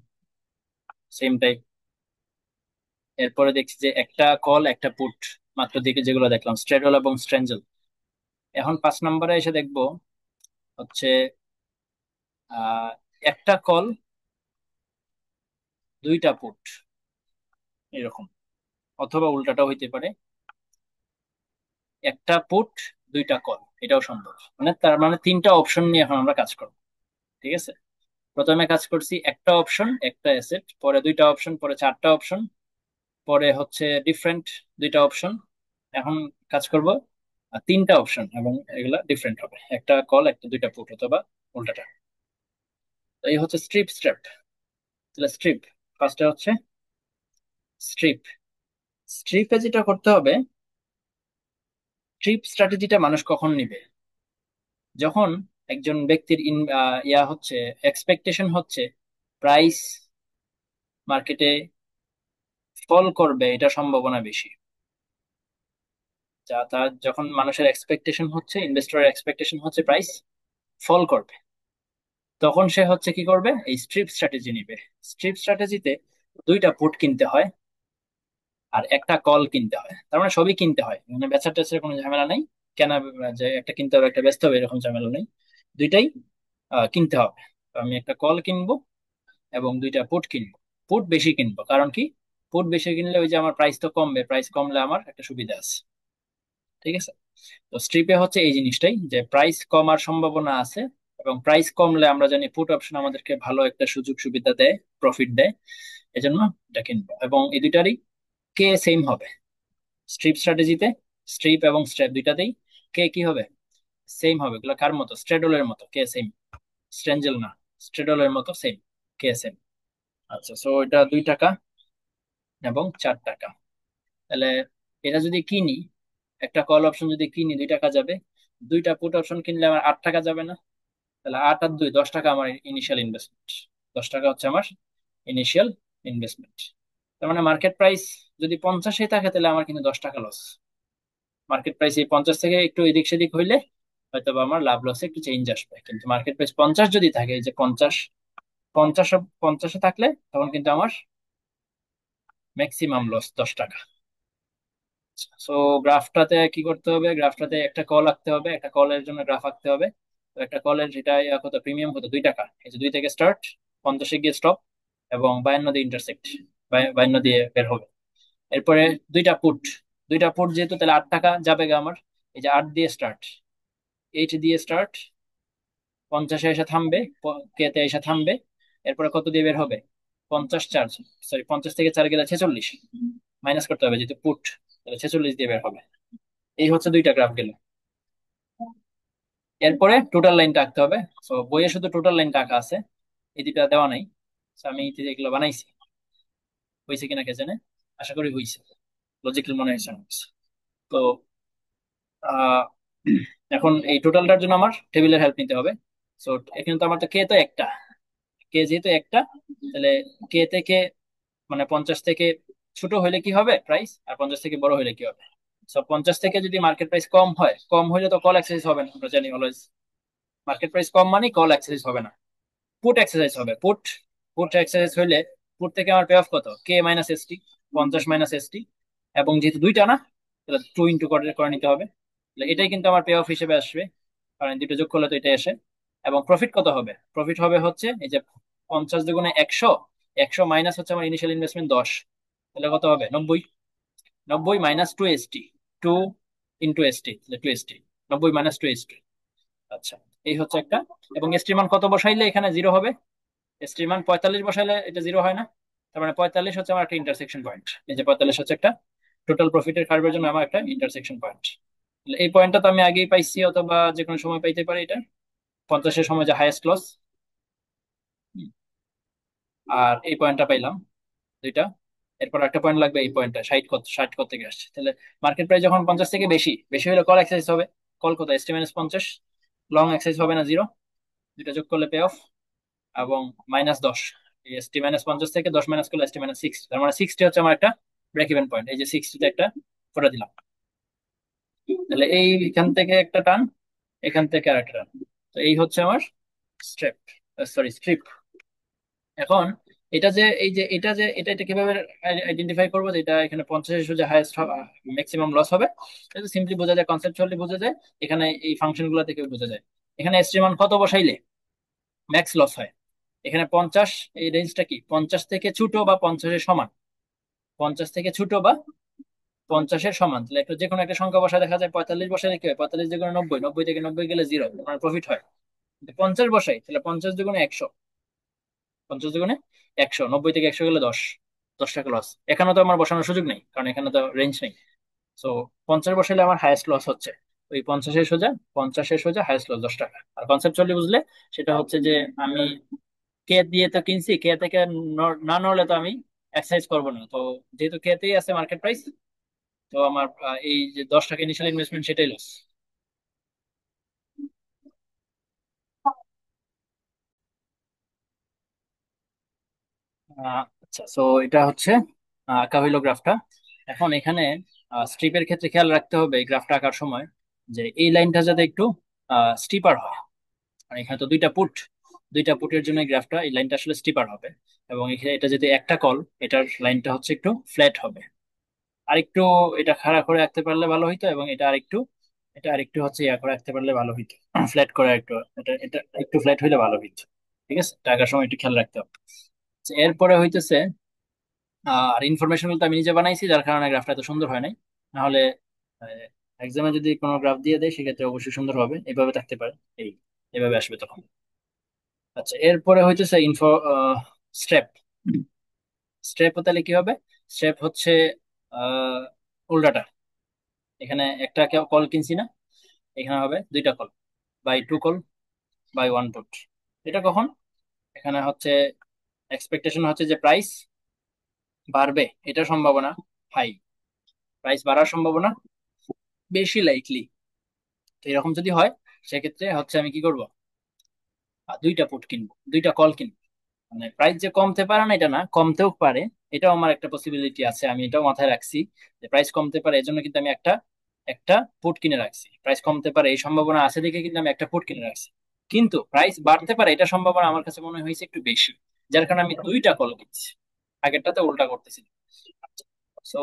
সেম টাইপ। এরপরে দেখছি যে একটা কল একটা পুট, মাত্র দিকে যেগুলো দেখলাম স্ট্রেডল এবং স্ট্রেঞ্জেল। এখন 5 নম্বরে এসে দেখবো হচ্ছে আহ একটা কল দুইটা পুট, এরকম, অথবা উল্টাটাও হইতে পারে, একটা পুট দুইটা কল, এটাও সম্ভব। মানে তার মানে তিনটা অপশন নিয়ে এখন আমরা কাজ করবো। ঠিক আছে, প্রথমে কাজ করছি একটা অপশন একটা অ্যাসেট, পরে দুইটা অপশন, পরে চারটা অপশন, পরে হচ্ছে ডিফারেন্ট দুইটা অপশন। এখন কাজ করব তিনটা অপশন, এবং এগুলা ডিফারেন্ট হবে, একটা কল একটা দুইটা পুট অথবা উল্টাটা। তো এই হচ্ছে স্ট্রিপ স্ট্র্যাপ। তাহলে স্ট্রিপ, ফার্স্টে হচ্ছে স্ট্রিপ। স্ট্রিপে যেটা করতে হবে, স্ট্রিপ স্ট্র্যাটেজিটা মানুষ কখন নিবে, যখন একজন ব্যক্তির ইয়া হচ্ছে, এক্সপেকটেশন হচ্ছে প্রাইস মার্কেটে ফল করবে, এটা সম্ভাবনা বেশি। যা তার যখন মানুষের এক্সপেকটেশন হচ্ছে, ইনভেস্টরের এক্সপেকটেশন হচ্ছে প্রাইস ফল করবে, তখন সে হচ্ছে কি করবে, এই স্ট্রিপ স্ট্র্যাটেজি নিবে। স্ট্রিপ স্ট্র্যাটেজিতে দুইটা পুট কিনতে হয় আর একটা কল কিনতে হয়, তার মানে সবই কিনতে হয়, মানে বেচা টেচার কোনো ঝামেলা নেই। কেনা, যে একটা কিনতে হবে একটা বেচতে হবে এরকম ঝামেলা নেই, দুইটাই কিনতে হবে। তো আমি একটা কল কিনবো এবং দুইটা পুট কিনবো। পুট বেশি কিনবো, কারণ কি, পুট বেশি কিনলে ওই যে আমার প্রাইস তো কমবে, প্রাইস কমলে আমার একটা সুবিধা আছে। ঠিক আছে, তো স্ট্রিপে হচ্ছে এই জিনিসটাই, যে প্রাইস কমার সম্ভাবনা আছে, এবং প্রাইস কমলে আমরা জানি পুট অপশন আমাদেরকে ভালো একটা সুযোগ সুবিধা দেয়, প্রফিট দেয়। এজন্য এটা কিনবো, এবং এই দুইটারই কে সেম হবে। স্ট্রিপ স্ট্র্যাটেজিতে স্ট্রিপ এবং স্ট্র্যাপ দুইটাতেই কে কি হবে, সেম হবে। এগুলো কার মতো, স্ট্রেডলের মতো কে সেম, স্ট্রেঞ্জেল না, স্ট্রেডলের মতো সেম, কে সেম। আচ্ছা, সো এটা 2 টাকা এবং 4 টাকা। তাহলে এটা যদি কিনি, একটা কল অপশন যদি কিনি 2 টাকা যাবে, দুইটা পুট অপশন কিনলে আমার 8 টাকা যাবে না? তাহলে 8 আর 2, 10 টাকা আমার ইনিশিয়াল ইনভেস্টমেন্ট। 10 টাকা হচ্ছে আমার ইনিশিয়াল ইনভেস্টমেন্ট। তার মানে মার্কেট প্রাইস যদি 50-এ থাকে, তাহলে আমার কিন্তু 10 টাকা লস। মার্কেট প্রাইস এই 50 থেকে একটু এদিক সেদিক হইলে হয়তো বা আমার লাভ লসে একটু চেঞ্জ আসবে, কিন্তু মার্কেট প্রাইস 50 যদি থাকে, এই যে 50, 50, 50-এ থাকলে তখন কিন্তু আমার ম্যাক্সিমাম লস 10 টাকা। সো গ্রাফটাতে কি করতে হবে, গ্রাফটাতে একটা কল আঁকতে হবে, একটা কলের জন্য গ্রাফ আঁকতে হবে। তো একটা কলের যেটা কত প্রিমিয়াম, কত, 2 টাকা, এই যে 2 থেকে স্টার্ট, 50-এ গিয়ে স্টপ, এবং 52 দিয়ে ইন্টারসেক্ট, 52 দিয়ে বের হবে। এরপরে দুইটা পুট, দুইটা পুট যেহেতু, তাহলে 8 টাকা যাবে গা আমার। এই যে 8 দিয়ে স্টার্ট, 8 দিয়ে স্টার্ট, 50-এ এসে থামবে, কেতে এসে থামবে। এরপরে কত দিয়ে বের হবে, 50, 4, সরি 50 থেকে 4 গেলে 46, মাইনাস করতে হবে যেহেতু পুট, তাহলে 46 দিয়ে বের হবে। এই হচ্ছে 2টা গ্রাফ গেল। এরপরে টোটাল লাইনটা আঁকতে হবে। তো বইয়ে শুধু টোটাল লাইনটা আঁকা আছে, এই দুইটা দেওয়া নাই। তো আমি এই যে এগুলো বানাইছি, হয়েছে কিনা কে জানে, আশা করি হয়েছে, লজিক্যাল মনে হয়েছে আমার কাছে। তো আহ এখন এই টোটালটার জন্য আমার টেবিলের হেল্প নিতে হবে। সো এখানে তো আমার তো কে তো একটা, কে যেহেতু একটা, তাহলে কে থেকে, মানে 50 থেকে ছোট হইলে কি হবে প্রাইস, আর 50 থেকে বড় হইলে কি হবে। সো 50 থেকে যদি মার্কেট প্রাইস কম হয়, কম হইলে তো কল এক্সারসাইজ হবে না, আমরা জানি অলওয়েজ মার্কেট প্রাইস কম মানে কল এক্সারসাইজ হবে না, পুট এক্সারসাইজ হবে। পুট, পুট এক্সারসাইজ হইলে পুট থেকে আমার পে অফ কত, K minus S T, 50 minus S T, এবং যেহেতু দুইটা না, তাহলে 2 ইন্টু করে করে নিতে হবে। এটাই কিন্তু আমার পে অফ হিসেবে আসবে, কারণ দুটো যোগ করলে তো এটাই আসে। এবং প্রফিট কত হবে? প্রফিট হবে হচ্ছে এই যে 50 × 100, 100 মাইনাস হচ্ছে আমার ইনিশিয়াল ইনভেস্টমেন্ট 10, তাহলে কত হবে? 90। 90 minus 2 ST, 2 × ST, 2 ST, 90 - 2 ST। আচ্ছা, এই হচ্ছে একটা। এবং এসটির মান কত বসাইলে এখানে জিরো হবে? এসটির মান 45 বসাইলে এটা জিরো হয় না। তার মানে 45 হচ্ছে আমার একটা ইন্টারসেকশন পয়েন্ট। এই যে 45 হচ্ছে একটা টোটাল প্রফিটের কার্ভের জন্য আমার একটা ইন্টারসেকশন পয়েন্ট। এই পয়েন্টটা তো আমি আগেই পাইছি, অথবা যে কোনো সময় পাইতে পারি এটা। 50-এর সময় যে হাইয়েস্ট লস, আর এই পয়েন্টটা পাইলাম দুইটা। এরপর একটা পয়েন্ট লাগবে, এই পয়েন্টটা 60 কত থেকে আসছে। তাহলে মার্কেট প্রাইস যখন 50 থেকে বেশি, বেশি হলে কল এক্সাইজ হবে। কল কত? ST - 50। লং এক্সাইজ হবে না, জিরো। দুইটা যোগ করলে পে অফ। এবং -10, এই ST - 50 থেকে 10 মাইনাস করলে ST - 60, তার মানে 60 হচ্ছে আমার একটা ব্রেক ইভেন পয়েন্ট। এই যে 60তে একটা করে দিলাম। তাহলে এইখান থেকে একটা টান, এখান থেকে আর একটা টান। তো এই হচ্ছে আমার স্ট্রেপ, সরি স্ট্রিপ। এখন এটা যে এই যে এটা যে এটা এটা কিভাবে আইডেন্টিফাই করবো যে এটা এখানে 50 যে হাইয়েস্ট ম্যাক্সিমাম লস হবে? এটা সিম্পলি বোঝা যায়, কনসেপচুয়ালি বোঝা যায়। এখানে এই ফাংশন গুলো থেকে বোঝা যায়। এখানে এস্টিমান কত বসাইলে ম্যাক্স লস হয়? এখানে 50, এই রেঞ্জটা কি 50 থেকে ছোট বা 50-এর সমান? 50 থেকে ছোট বা 50-এর সমান, তাহলে একটু যে কোনো একটা সংখ্যা বসায় দেখা যায়। 45 বসাইলে কি হয়? 45 যেগুলো 90, 90 থেকে 90 গেলে জিরো, মানে প্রফিট হয়। কিন্তু 50 বসাই, তাহলে 50 দুগুণে 100, 50 দুগুণে 100, 90 থেকে 100 গেলে 10, 10 টাকা লস। এখানে তো আমার বসানোর সুযোগ নেই, কারণ এখানে তো রেঞ্জ নেই। সো 50 বসাইলে আমার হাইয়েস্ট লস হচ্ছে ওই 50-এর সোজা হাইয়েস্ট লস 10 টাকা। আর কনসেপচুয়ালি বুঝলে সেটা হচ্ছে যে আমি কে দিয়ে তো কিনছি, কে থেকে না নড়লে তো আমি এক্সারসাইজ করবো না। তো যেহেতু কে তেই আছে মার্কেট প্রাইস, তো আমার এই যে 10 টাকা ইনিশিয়াল ইনভেস্টমেন্ট সেটাই লস। আচ্ছা, সো এটা হচ্ছে আঁকা হইলো গ্রাফটা। এখন এখানে স্ট্রিপের ক্ষেত্রে খেয়াল রাখতে হবে এই গ্রাফটা আঁকার সময় যে এই লাইনটা যাতে একটু স্টিপার হয়। আর এখানে তো দুইটা পুটের জন্য গ্রাফটা, এই লাইনটা আসলে স্টিপার হবে। এবং এখানে এটা যদি একটা কল, এটার লাইনটা হচ্ছে একটু ফ্ল্যাট হবে। আরেকটু এটা খাড়া করে রাখতে পারলে ভালো হইতো, এবং এটা আরেকটু হচ্ছে ইয়া করে রাখতে পারলে ভালো হইতো, ফ্ল্যাট করে একটু। এটা এটা একটু ফ্ল্যাট হইলে ভালো হইতো। ঠিক আছে, টাকার সময় একটু খেয়াল রাখতে হবে। আচ্ছা, এরপরে হইতেছে আর ইনফরমেশন তো আমি নিজে বানাইছি, যার কারণে গ্রাফটা এত সুন্দর হয় নাই। নাহলে এক্সামে যদি কোনো গ্রাফ দিয়ে দেয় সেক্ষেত্রে অবশ্যই সুন্দর হবে, এইভাবে থাকতে পারে। এই এভাবে আসবে তখন। আচ্ছা, এরপরে হইতেছে স্টেপ। স্টেপ তাহলে কি হবে? স্টেপ হচ্ছে আহ উল্টাটা। এখানে একটা কল কিনছি না, এখানে হবে দুইটা call, by two call, by one put. এটা কখন? এখানে হচ্ছে এক্সপেকটেশন হচ্ছে যে প্রাইস বাড়বে, এটা সম্ভাবনা হাই, প্রাইস বাড়ার সম্ভাবনা বেশি লাইকলি। তো এরকম যদি হয়, সেক্ষেত্রে হচ্ছে আমি কি করব? দুইটা পুট কিনবো, দুইটা কল কিনবো। মানে প্রাইস যে কমতে পারে না এটা না, কমতেও পারে। এটাও আমার একটা পসিবিলিটি আছে, আমি এটাও মাথায় রাখছি যে প্রাইস কমতে পারে, এজন্য কিন্তু আমি একটা একটা পুট কিনে রাখছি। প্রাইস কমতে পারে এই সম্ভাবনা আছে দেখে কিন্তু আমি একটা পুট কিনে রাখছি। কিন্তু প্রাইস বাড়তে পারে এটা সম্ভাবনা আমার কাছে মনে হয়েছে একটু বেশি, যার কারণে আমি দুইটা কল কিনছি। আগেরটাতে উল্টা করতেছি। সো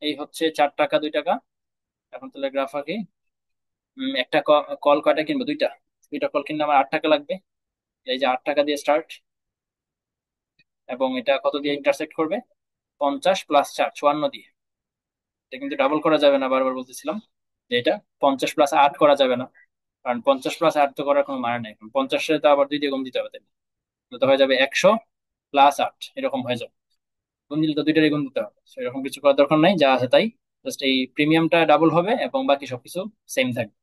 এই হচ্ছে 4 টাকা 2 টাকা। এখন তাহলে গ্রাফ আঁকি। একটা কল কয়টা কিনবো? দুইটা। দুইটা কল কিনলে আমার 8 টাকা লাগবে। এই যে 8 টাকা দিয়ে স্টার্ট, এবং এটা কত দিয়ে ইন্টারসেক্ট করবে? 50 + 4, 54 দিয়ে। এটা কিন্তু ডাবল করা যাবে না, বারবার বলতেছিলাম যে এটা 50 + 8 করা যাবে না। কারণ 50 + 8 তো করার কোনো মানে নেই, 50-এ তো আবার 2 দিয়ে গুণ দিতে হবে, তাই না? তো হয়ে যাবে 100 + 8, এরকম হয়ে যাবে। গুণ দিলে তো দুইটারই গুণ দিতে হবে, সেরকম কিছু করার দরকার নাই, যা আছে তাই। জাস্ট এই প্রিমিয়ামটা ডাবল হবে এবং বাকি সবকিছু সেম থাকবে।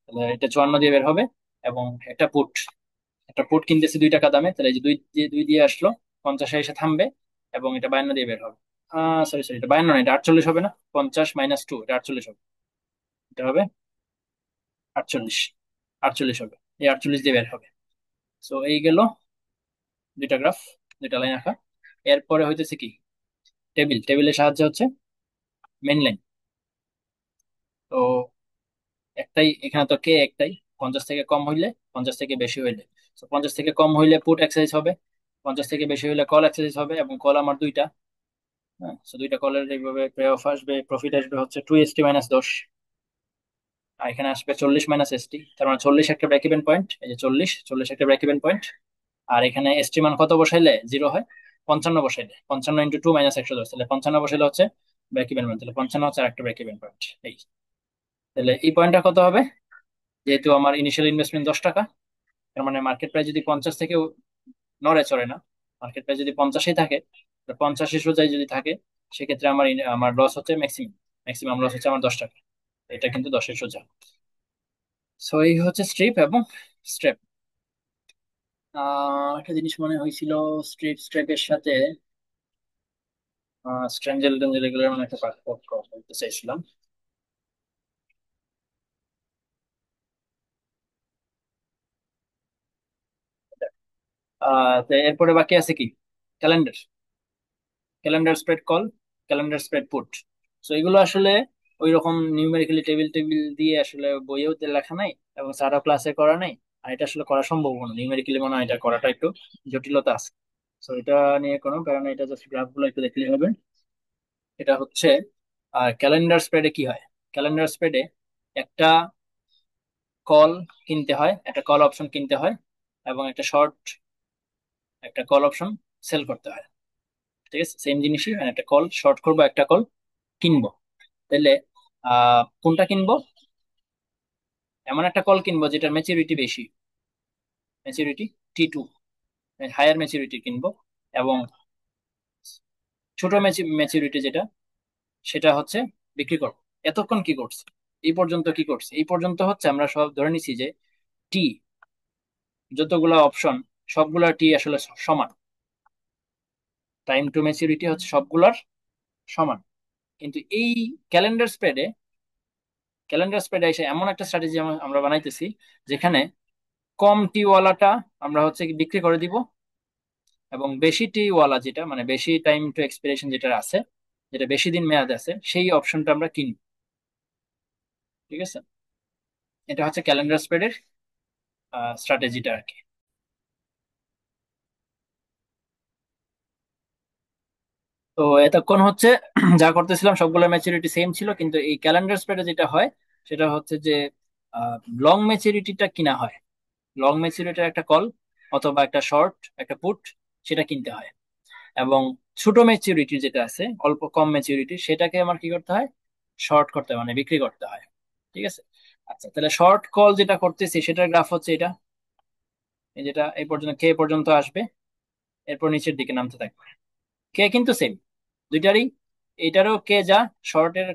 তাহলে এটা 54 দিয়ে বের হবে। এবং একটা পুট, একটা পুট কিনতেছি 2 টাকা দামে, তাহলে এই যে দুই দিয়ে আসলো, 50-এ এসে থামবে। এবং এটা 52 দিয়ে বের হবে। সরি সরি, এটা 52 না, এটা 48 হবে না? 50 - 2, এটা 48 হবে। এটা হবে 48, 48 হবে। এই 48 দিয়ে বের হবে। সো এই গেল দুইটা গ্রাফ, দুইটা লাইন আঁকা। এরপরে হইতেছে কি? টেবিলের সাহায্যে হচ্ছে মেন লাইন। তো একটাই, এখানে তো কে একটাই। 50 থেকে কম হইলে, 50 থেকে বেশি হইলে, তো 50 থেকে কম হইলে পুট এক্সারসাইজ হবে, 50 থেকে বেশি হইলে কল এক্সারসাইজ হবে। এবং কল আমার দুইটা। হ্যাঁ, তো দুইটা কলের এইভাবে পে অফ আসবে, প্রফিট আসবে হচ্ছে 2 ST - 10। আর এখানে আসবে 40 - ST, তার মানে 40 একটা ব্রেক ইভেন পয়েন্ট, এই যে 40, 40 একটা ব্রেক ইভেন পয়েন্ট। আর এখানে এসটি মান কত বসাইলে জিরো হয়? 55 বসাইলে, 55 × 2 - 110, তাহলে 55 বসাইলে হচ্ছে ব্রেক ইভেন পয়েন্ট, তাহলে 55 হচ্ছে আর একটা ব্রেক ইভেন পয়েন্ট। এই, তাহলে এই পয়েন্টটা কত হবে? যেহেতু আমার ইনিশিয়াল ইনভেস্টমেন্ট 10 টাকা, তার মানে মার্কেট প্রাইস যদি 50 থেকেও নড়ে চড়ে না, মার্কেট প্রাইস যদি 50-ই থাকে, 50-এর সোজাই যদি থাকে, সেক্ষেত্রে আমার লস হচ্ছে ম্যাক্সিমাম, ম্যাক্সিমাম লস হচ্ছে আমার 10 টাকা। এটা কিন্তু 10-এর সোজা। সো এই হচ্ছে স্ট্রিপ এবং স্ট্রেপ। একটা জিনিস মনে হয়েছিল, স্ট্রেপের সাথে স্ট্রেঞ্জেল টেঞ্জেল এগুলোর মানে একটা পার্থক্য বলতে চাইছিলাম। তো এরপরে বাকি আছে কি? Calendar, calendar spread call, calendar spread put. তো এগুলো আসলে ওই রকম নিউমেরিক্যালি টেবিল টেবিল দিয়ে আসলে বইয়েও তো লেখা নাই, এবং স্যারও ক্লাসে করা নাই। আর এটা আসলে করা সম্ভব না নিউমেরিক্যালি, মনে হয় এটা করাটা একটু জটিলতা আছে। তো এটা নিয়ে কোনো কারণে, এটা জাস্ট গ্রাফ গুলো একটু দেখলেই হবে। এটা হচ্ছে, আর ক্যালেন্ডার স্প্রেডে কি হয়? ক্যালেন্ডার স্প্রেডে একটা কল কিনতে হয়, একটা কল অপশন কিনতে হয়, এবং একটা কল অপশন সেল করতে হয়। ঠিক আছে, সেম জিনিসই, মানে একটা কল শর্ট করবো, একটা কল কিনবো। তাহলে কোনটা কিনবো? এমন একটা কল কিনবো যেটার ম্যাচুরিটি বেশি, ম্যাচুরিটি T2, হায়ার ম্যাচুরিটি কিনবো। এবং ছোট ম্যাচুরিটি যেটা, সেটা হচ্ছে বিক্রি করবো। এতক্ষণ কি করছে? এই পর্যন্ত কি করছে? এই পর্যন্ত হচ্ছে আমরা সব ধরে নিছি যে টি, যতগুলা অপশন, সবগুলা টি আসলে সমান, টাইম টু ম্যাচুরিটি হচ্ছে সবগুলার সমান। কিন্তু এই ক্যালেন্ডার স্প্রেডে, ক্যালেন্ডার স্প্রেডে এসে এমন একটা স্ট্র্যাটেজি আমরা বানাইতেছি, যেখানে কম টি ওয়ালাটা আমরা হচ্ছে কি বিক্রি করে দিব, এবং বেশি টি ওয়ালা যেটা, মানে বেশি টাইম টু এক্সপিরেশন যেটা আছে, যেটা বেশি দিন মেয়াদ আছে, সেই অপশনটা আমরা কিনবো। ঠিক আছে, এটা হচ্ছে ক্যালেন্ডার স্প্রেডের স্ট্র্যাটেজিটা আর কি। তো এতক্ষণ হচ্ছে যা করতেছিলাম সবগুলো ম্যাচুরিটি সেম ছিল, কিন্তু এই ক্যালেন্ডার স্প্রেডে যেটা হয় সেটা হচ্ছে যে লং ম্যাচুরিটিটা কিনা হয়। লং ম্যাচুরিটির একটা কল অথবা একটা শর্ট, একটা পুট, সেটা কিনতে হয়। এবং ছোট ম্যাচুরিটি যেটা আছে, অল্প কম ম্যাচুরিটি, সেটাকে আমার কি করতে হয়? শর্ট করতে হয়, মানে বিক্রি করতে হয়। ঠিক আছে। আচ্ছা, তাহলে শর্ট কল যেটা করতেছি সেটার গ্রাফ হচ্ছে এটা, এই যেটা এই পর্যন্ত কে পর্যন্ত আসবে, এরপর নিচের দিকে নামতে থাকবে। কে কিন্তু সেম দুইটারই, এটারও কে যা, শর্টের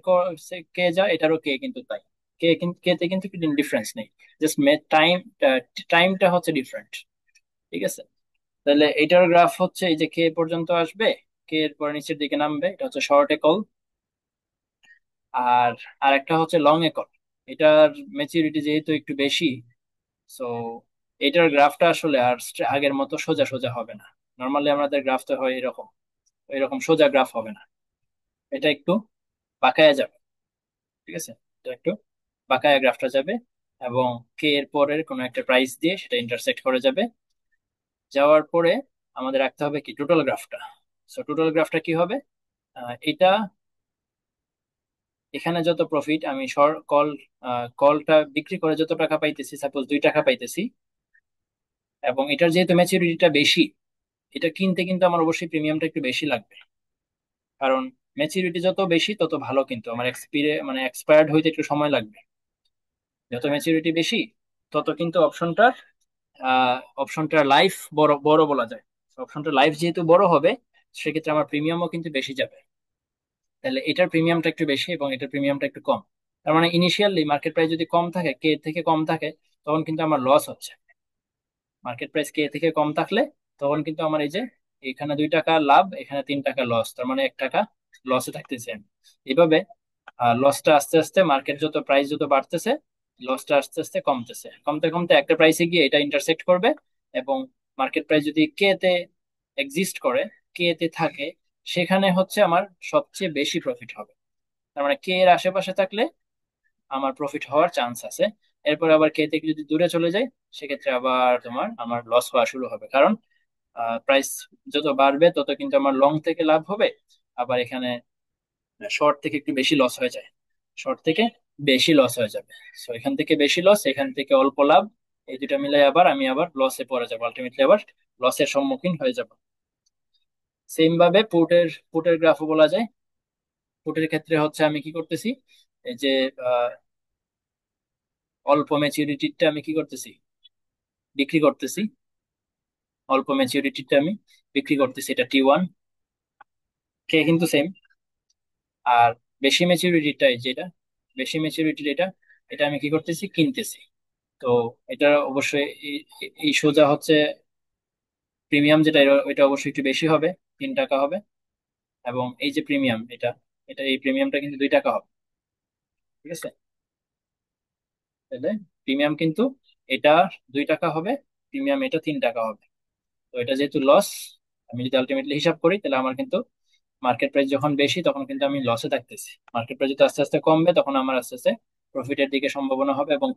কে যা, এটারও কে কিন্তু তাই। কে কিন্তু, কে তে কিন্তু ডিফারেন্স নেই, জাস্ট টাইম, টাইমটা হচ্ছে ডিফারেন্ট। ঠিক আছে, তাহলে এটার গ্রাফ হচ্ছে এই যে কে পর্যন্ত আসবে, কে এর পরে নিচের দিকে নামবে, এটা হচ্ছে শর্ট এ কল। আর আর একটা হচ্ছে লং এ কল, এটার ম্যাচুরিটি যেহেতু একটু বেশি, সো এটার গ্রাফটা আসলে আর আগের মতো সোজা সোজা হবে না। নর্মালি আমাদের গ্রাফ তো হয় এরকম, এরকম সোজা গ্রাফ হবে না, এটা একটু বাঁকায়া যাবে। ঠিক আছে, এটা একটু বাঁকায়া গ্রাফটা যাবে, এবং কে এর পরের কোনো একটা প্রাইস দিয়ে সেটা ইন্টারসেক্ট করে যাবে। যাওয়ার পরে আমাদের রাখতে হবে কি টোটাল গ্রাফটা। সো টোটাল গ্রাফটা কি হবে? এটা, এখানে যত প্রফিট আমি কলটা বিক্রি করে যত টাকা পাইতেছি, সাপোজ 2 টাকা পাইতেছি, এবং এটার যেহেতু ম্যাচুরিটিটা বেশি, এটা কিনতে কিন্তু আমার অবশ্যই প্রিমিয়ামটা একটু বেশি লাগবে। কারণ ম্যাচুরিটি যত বেশি তত ভালো, কিন্তু আমার মানে এক্সপায়ার্ড হইতে একটু সময় লাগবে। যত ম্যাচুরিটি বেশি, তত কিন্তু অপশনটার লাইফ বড় বড় বলা যায়। অপশনটার লাইফ যেহেতু বড় হবে, সেক্ষেত্রে আমার প্রিমিয়ামও কিন্তু বেশি যাবে। তাহলে এটার প্রিমিয়ামটা একটু বেশি এবং এটার প্রিমিয়ামটা একটু কম। তার মানে ইনিশিয়ালি মার্কেট প্রাইস যদি কম থাকে, কে থেকে কম থাকে, তখন কিন্তু আমার লস হচ্ছে। মার্কেট প্রাইস কে থেকে কম থাকলে তখন কিন্তু আমার এই যে এখানে 2 টাকা লাভ, এখানে 3 টাকা লস, তার মানে 1 টাকা লসে থাকতেছে আমি। এইভাবে লসটা আস্তে আস্তে, মার্কেট যত প্রাইস যত বাড়তেছে, লসটা আস্তে আস্তে কমতেছে, কমতে কমতে একটা প্রাইসে গিয়ে এটা ইন্টারসেক্ট করবে। এবং মার্কেট প্রাইস যদি কে তে এক্সিস্ট করে, কে তে থাকে, সেখানে হচ্ছে আমার সবচেয়ে বেশি প্রফিট হবে। তার মানে কে এর আশেপাশে থাকলে আমার প্রফিট হওয়ার চান্স আছে। এরপর আবার কে থেকে যদি দূরে চলে যায়, সেক্ষেত্রে আবার আমার লস হওয়া শুরু হবে। কারণ প্রাইস যত বাড়বে তত কিন্তু আমার লং থেকে লাভ হবে, আবার এখানে শর্ট থেকে একটু বেশি লস হয়ে যায়, শর্ট থেকে বেশি লস হয়ে যাবে। সো এখান থেকে বেশি লস, এখান থেকে অল্প লাভ, এই দুটা মিলে আবার আমি আবার লসে পড়ে যাবো, আলটিমেটলি আবার লসের সম্মুখীন হয়ে যাব। সেম ভাবে পুটের পুটের গ্রাফও বলা যায়। পুটের ক্ষেত্রে হচ্ছে আমি কি করতেছি, এই যে আহ, অল্প ম্যাচিউরিটিটা আমি কি করতেছি, বিক্রি করতেছি। অল্প ম্যাচিউরিটিটা আমি বিক্রি করতেছি, এটা T1, কে কিন্তু সেম। আর বেশি ম্যাচিউরিটিটা, যেটা বেশি ম্যাচিউরিটির এটা, এটা আমি কি করতেছি, কিনতেছি। তো এটা অবশ্যই এই সোজা হচ্ছে প্রিমিয়াম যেটা, এটা অবশ্যই একটু বেশি হবে, 3 টাকা হবে। এবং এই যে প্রিমিয়াম এটা, এটা এই প্রিমিয়ামটা কিন্তু 2 টাকা হবে। ঠিক আছে, তাহলে প্রিমিয়াম কিন্তু এটা 2 টাকা হবে, প্রিমিয়াম এটা 3 টাকা হবে। তো এটা যেহেতু লস, আমি যদি আলটিমেটলি হিসাব করি, তাহলে আমার কিন্তু মার্কেট প্রাইস যখন বেশি তখন কিন্তু আমি লসে থাকতেছি, মার্কেট প্রাইস যত আস্তে আস্তে কমবে তখন আমার আস্তে আস্তে প্রফিটের দিকে সম্ভাবনা হবে। এবং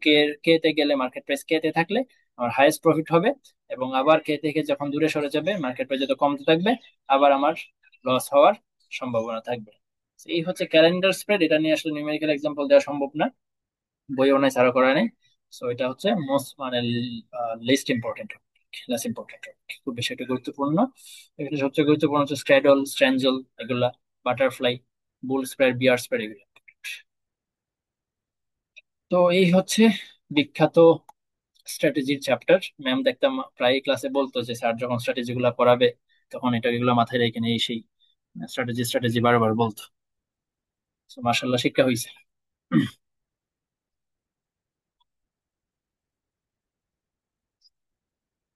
কে তে গেলে, মার্কেট প্রাইস কে তে থাকলে আমার হাইয়েস্ট প্রফিট হবে। এবং আবার কে থেকে যখন দূরে সরে যাবে, মার্কেট প্রাইস যত কমতে থাকবে, আবার আমার লস হওয়ার সম্ভাবনা থাকবে। তো এই হচ্ছে ক্যালেন্ডার স্প্রেড। এটা নিয়ে আসলে নিউমেরিক্যাল এক্সাম্পল দেওয়া সম্ভব না, বইও নাই, ছাড়া করা নেই। সো এটা হচ্ছে মোস্ট মানে লিস্ট ইম্পর্টেন্ট, লেস ইম্পর্টেন্ট, খুব বেশি একটা গুরুত্বপূর্ণ। এখানে সবচেয়ে গুরুত্বপূর্ণ হচ্ছে স্ট্র্যাডল, স্ট্র্যাঞ্জেল, এগুলা, বাটারফ্লাই, বুল স্প্রেড, বিয়ার স্প্রেড, এগুলো। তো এই হচ্ছে বিখ্যাত স্ট্র্যাটেজির চ্যাপ্টার। ম্যাম দেখতাম প্রায় ক্লাসে বলতো যে স্যার যখন স্ট্র্যাটেজি গুলা পড়াবে তখন এটা এগুলো মাথায় রেখে এই সেই স্ট্র্যাটেজি স্ট্র্যাটেজি বারবার বলতো। তো মার্শাল্লাহ শিক্ষা হয়েছে।